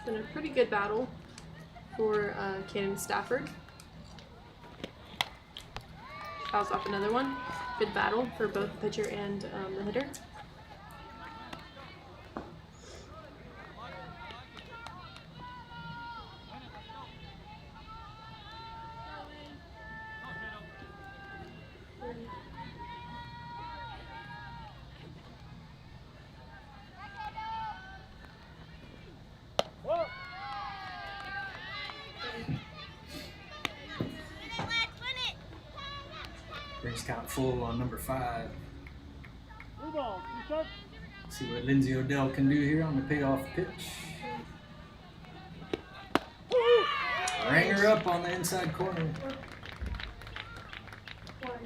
Been a pretty good battle for Cannon Stafford. Fouls off another one. Good battle for both the pitcher and the hitter. Brings count full on number 5. Move on. You start. See what Lindsay Odell can do here on the payoff pitch. Ring her up on the inside corner.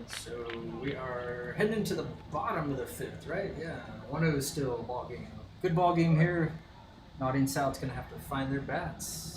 So we are heading into the bottom of the 5th, right? Yeah, 1-0 still ball game. Good ball game here. Naudin South's gonna have to find their bats.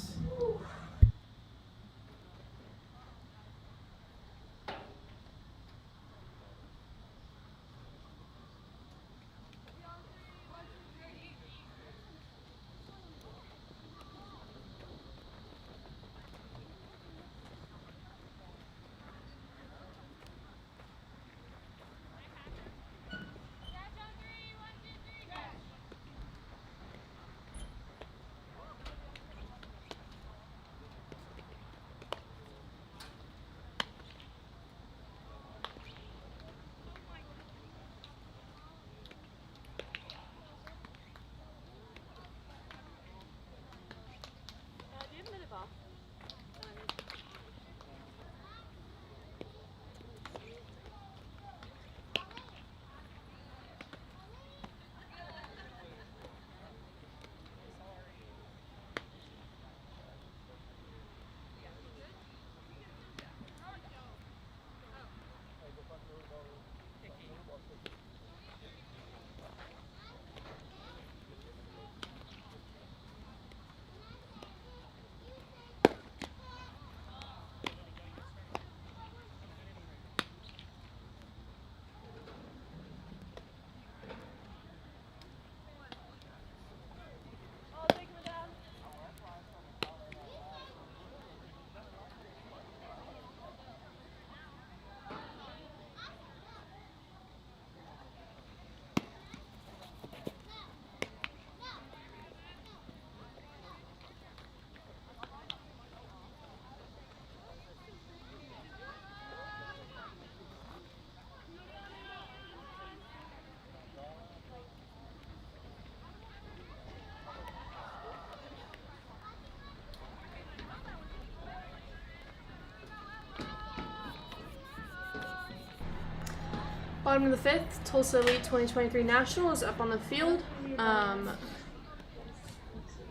Bottom of the 5th, Tulsa Elite 2023 National is up on the field.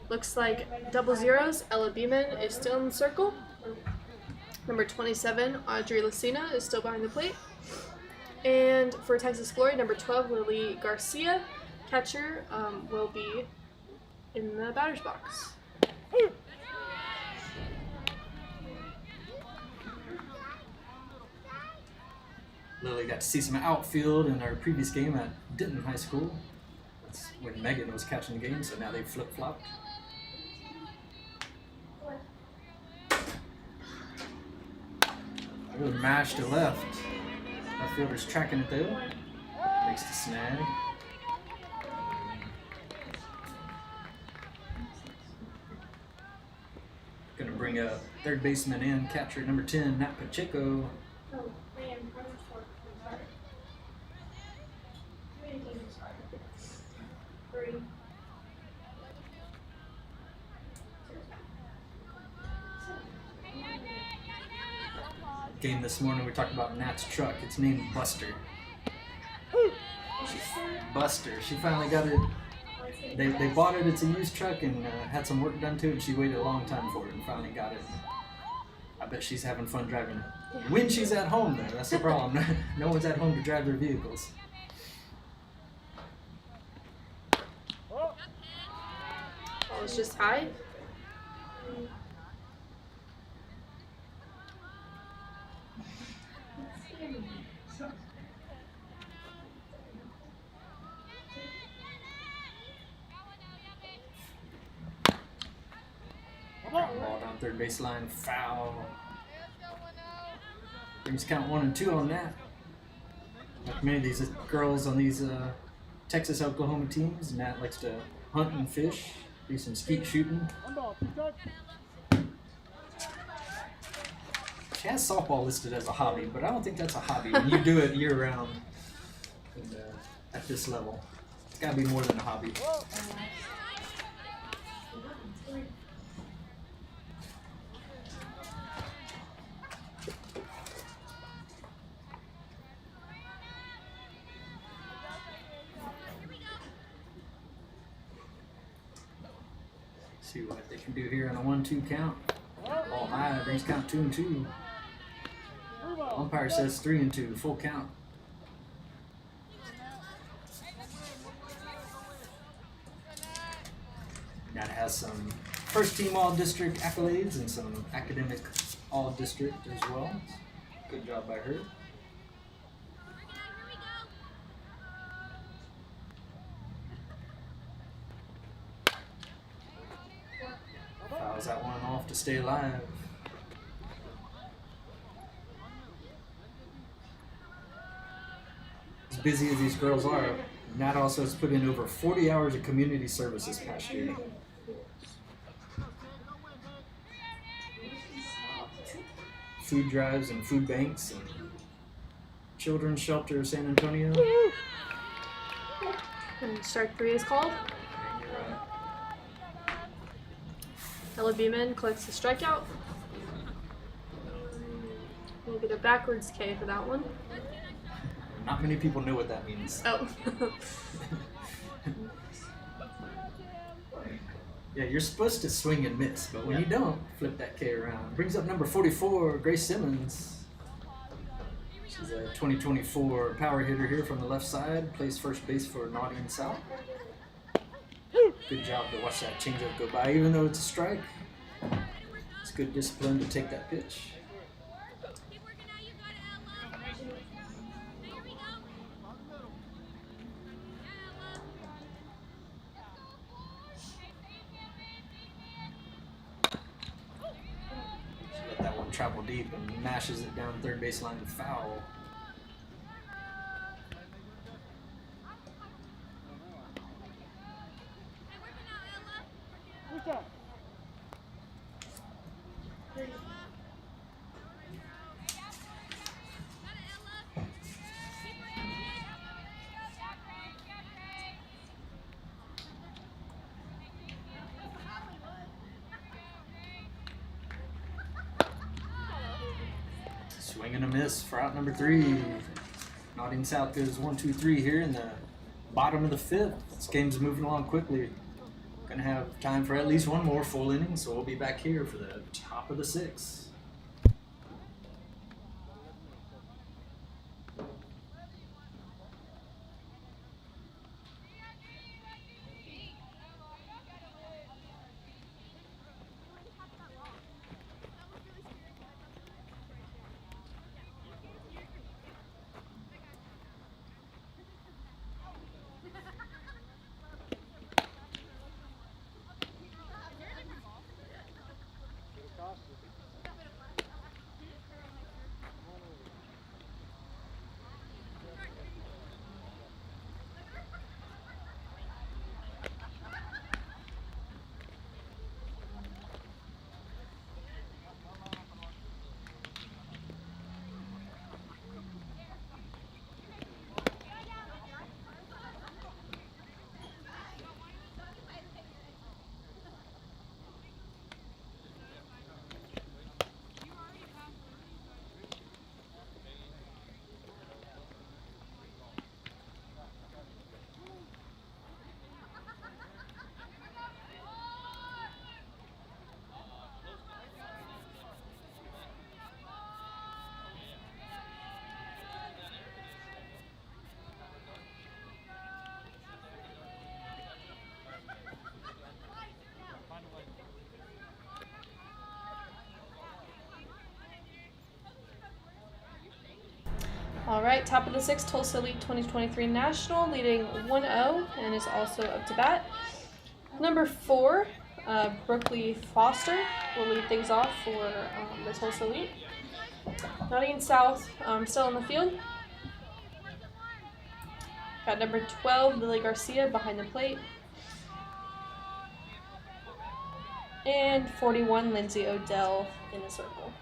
Looks like double zeros. Ella Beeman is still in the circle. Number 27, Audrey Lucina is still behind the plate. And for Texas Glory, number 12, Lily Garcia, catcher, will be in the batter's box. Lily got to see some outfield in our previous game at Denton High School. That's when Megan was catching the game, so now they flip-flopped. A little mash to left. Outfielder's tracking it though. Makes the snag. Gonna bring a third baseman in, catcher number 10, Nat Pacheco. Oh, man, how much work? Sorry. How many games are 3. Game this morning, we talked about Nat's truck. It's named Buster. Buster. She finally got it. They bought it. It's a used truck and had some work done to it. And she waited a long time for it and finally got it. I bet she's having fun driving it. When she's at home, though, that's the problem. No one's at home to drive their vehicles. Ball is just high. Ground ball down third baseline, foul. Brings count 1 and 2 on that. Like many of these girls on these Texas Oklahoma teams, Matt likes to hunt and fish, do some skeet shooting. She has softball listed as a hobby, but I don't think that's a hobby when you do it year round and, at this level. It's got to be more than a hobby. See what they can do here on a 1-2 count. Ball high, brings count 2 and 2. Umpire says 3 and 2, full count. Now it has some first team all district accolades and some academic all district as well. Good job by her. Fouls that one off to stay alive. As busy as these girls are, Nat also has put in over 40 hours of community service this past year. Food drives and food banks and children's shelter of San Antonio. And strike 3 is called. Ella Beeman collects the strikeout. We'll get a backwards K for that one. Not many people know what that means. Oh. Yeah, you're supposed to swing and miss, but when you don't, flip that K around. Brings up number 44, Grace Simmons. She's a 2024 power hitter here from the left side. Plays first base for Naudin South. Good job to watch that changeup go by, even though it's a strike. It's good discipline to take that pitch. She let that one travel deep and mashes it down third baseline to foul. Swing and a miss for out number 3. Naudin South goes 1-2-3 here in the bottom of the 5th. This game's moving along quickly. Gonna have time for at least one more full inning, so we'll be back here for the top of the 6th. All right, top of the 6th, Tulsa League 2023 National, leading 1-0 and is also up to bat. Number 4, Brooklyn Foster will lead things off for the Tulsa Elite. Naudin South still in the field. Got number 12, Lily Garcia behind the plate. And 41, Lindsay Odell in the circle.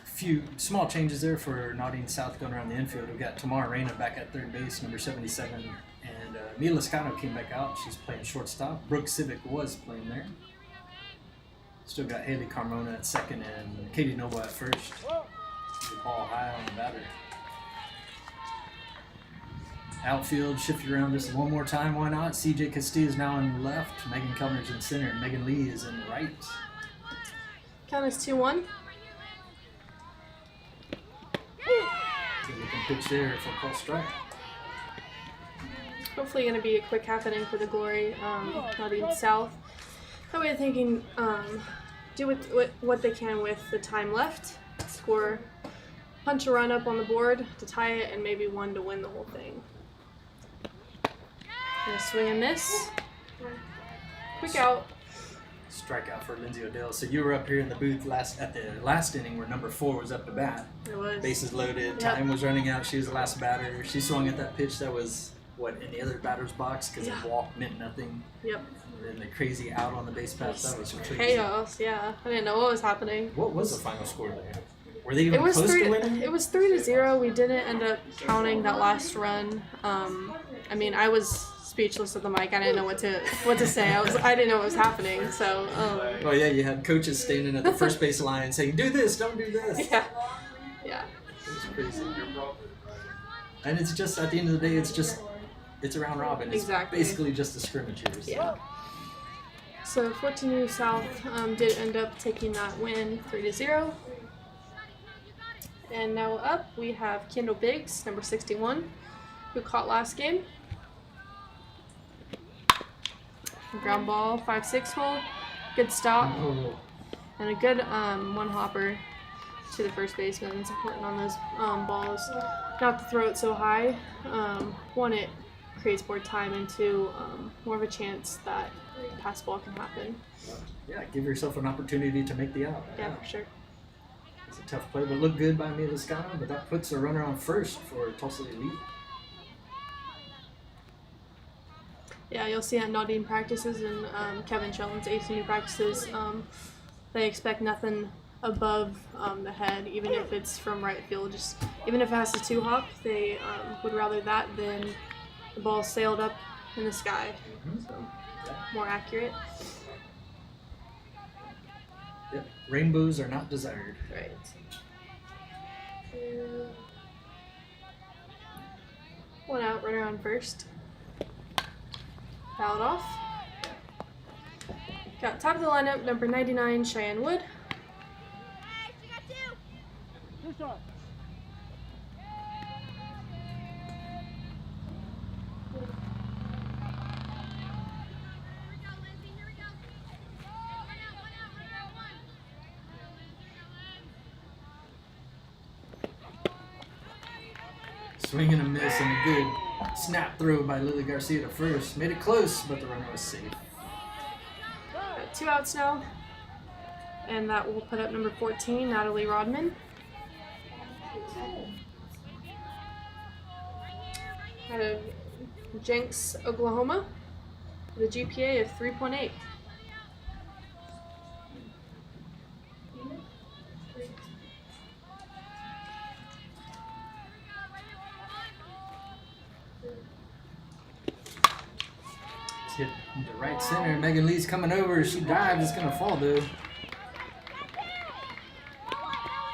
Few small changes there for Naudin South going around the infield. We've got Tamara Reyna back at third base, number 77. And Mia Lascano came back out. She's playing shortstop. Brooke Civic was playing there. Still got Haley Carmona at second and Katie Noble at first. The ball high on the batter. Outfield, shift around just one more time, why not? CJ Castillo is now in left. Megan Kellner's in center. Megan Lee is in right. Count is 2-1. Good looking pitch there for a call strike. Hopefully going to be a quick happening for the Glory, Naudin South. That way I'm thinking do what they can with the time left. Score, punch a run up on the board to tie it, and maybe one to win the whole thing. Gonna swing and miss. Quick out. Strikeout for Lindsay Odell. So you were up here in the booth at the last inning where number 4 was up to bat. It was. Bases loaded. Yep. Time was running out. She was the last batter. She swung at that pitch that was in the other batter's box because Yeah. the walk meant nothing. Yep. And then the crazy out on the base pass. That was crazy. Chaos. Yeah. I didn't know what was happening. What was the final score there? Were they even It was close to 3. winning? It was 3-0. We didn't end up counting that last run. I mean, I was speechless at the mic. I didn't know what to say. I didn't know what was happening. So. Oh yeah, you had coaches standing at the first base line saying, "Do this, don't do this." Yeah. Yeah. It was crazy. And it's just at the end of the day, it's a round robin. It's Exactly. basically just a scrimmage here. So. Yeah. So 14U South did end up taking that win 3-0. And now up we have Kendall Biggs, number 61, who caught last game. Ground ball, 5-6 hole, good stop, Oh. and a good one hopper to the first baseman. It's important on those balls not to throw it so high. One, it creates more time, and two, more of a chance that pass ball can happen. Yeah, give yourself an opportunity to make the out. Yeah, for sure. It's a tough play, but looked good by Mia Lascano, but that puts a runner on first for Tulsa Elite. Yeah, you'll see at Naudin practices and Kevin Shelton's ACU practices, they expect nothing above the head, even if it's from right field. Just even if it has to two-hop, they would rather that than the ball sailed up in the sky. So more accurate. Yep. Rainbows are not desired. Right. One out, runner on first. Fouled off. Got top of the lineup, number 99, Cheyenne Wood. Two shots. Swing and a miss and a good snap throw by Lily Garcia to first. Made it close, but the runner was safe. Got 2 outs now. And that will put up number 14, Natalie Rodman. Out of Jenks, Oklahoma, with a GPA of 3.8. Hit the right center. Megan Lee's coming over. She dives. It's going to fall, though.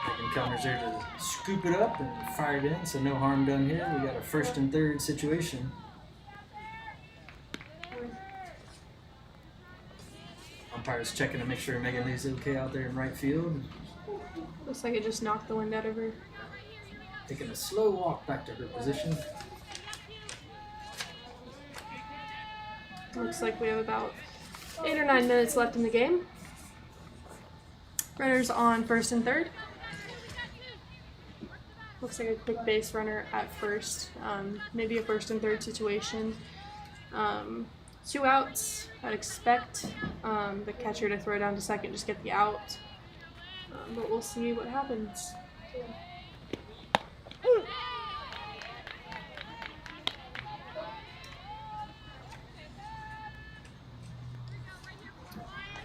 Megan Kellner's there to scoop it up and fire it in, so no harm done here. We got a first and third situation. Umpire's checking to make sure Megan Lee's okay out there in right field. Looks like it just knocked the wind out of her. Taking a slow walk back to her position. Looks like we have about 8 or 9 minutes left in the game. Runners on first and third. Looks like a quick base runner at first. Maybe a first and third situation. 2 outs. I'd expect the catcher to throw down to second, just get the out. But we'll see what happens.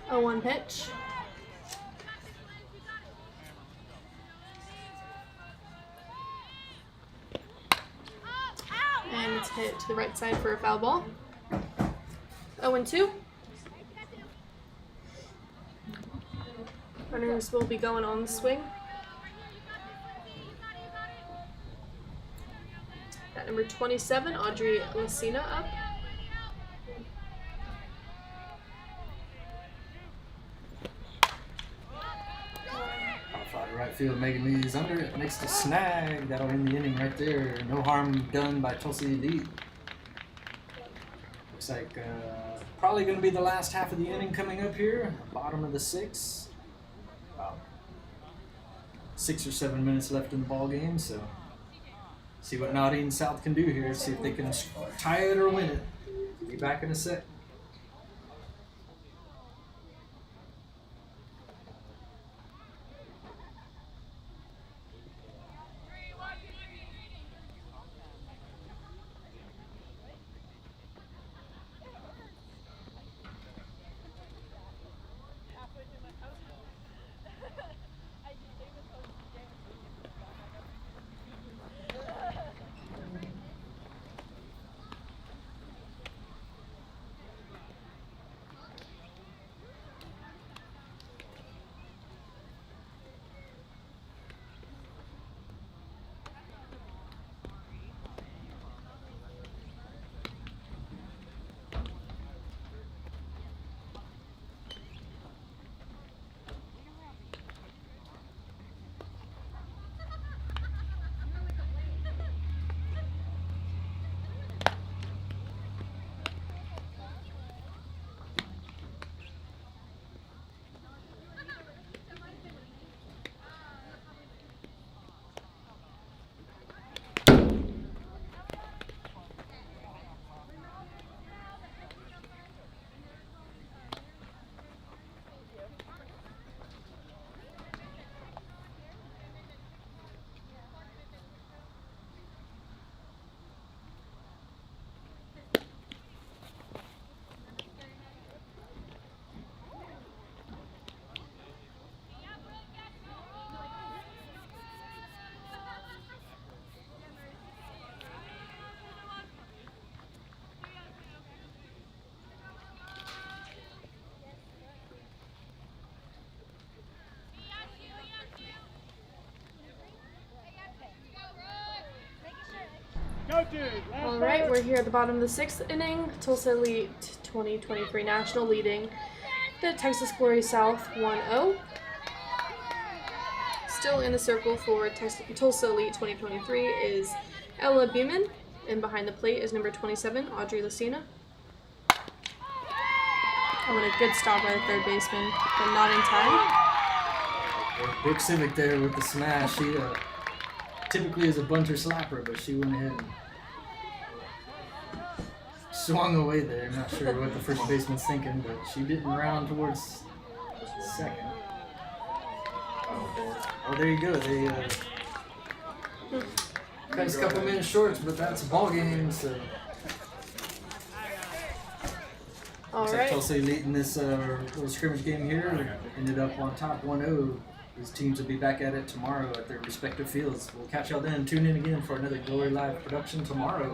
A 1 pitch. And it's hit to the right side for a foul ball. 0-2. Runners will be going on the swing. Got number 27, Audrey Lucina up. Right field, Megan Lee is under it, makes the snag. That'll end the inning right there. No harm done by Tulsa Elite. Looks like probably going to be the last half of the inning coming up here. Bottom of the 6th. About 6 or 7 minutes left in the ball game. So see what Naudin South can do here. See if they can tie it or win it. Be back in a sec. All right, we're here at the bottom of the 6th inning. Tulsa Elite 2023 National leading the Texas Glory South 1-0. Still in the circle for Tulsa Elite 2023 is Ella Beeman, and behind the plate is number 27, Audrey Lucina. Oh, and a good stop by the third baseman, but not in time. Brooke Civic there with the smash. She typically is a bunter slapper, but she went ahead and swung away there. Not sure what the first baseman's thinking, but she didn't round towards second. Oh, there you go. They cut us a couple minutes short, but that's a ball game, so. All Looks right. like Tulsa Elite in this little scrimmage game here ended up on top 1-0. These teams will be back at it tomorrow at their respective fields. We'll catch y'all then. Tune in again for another Glory Live production tomorrow.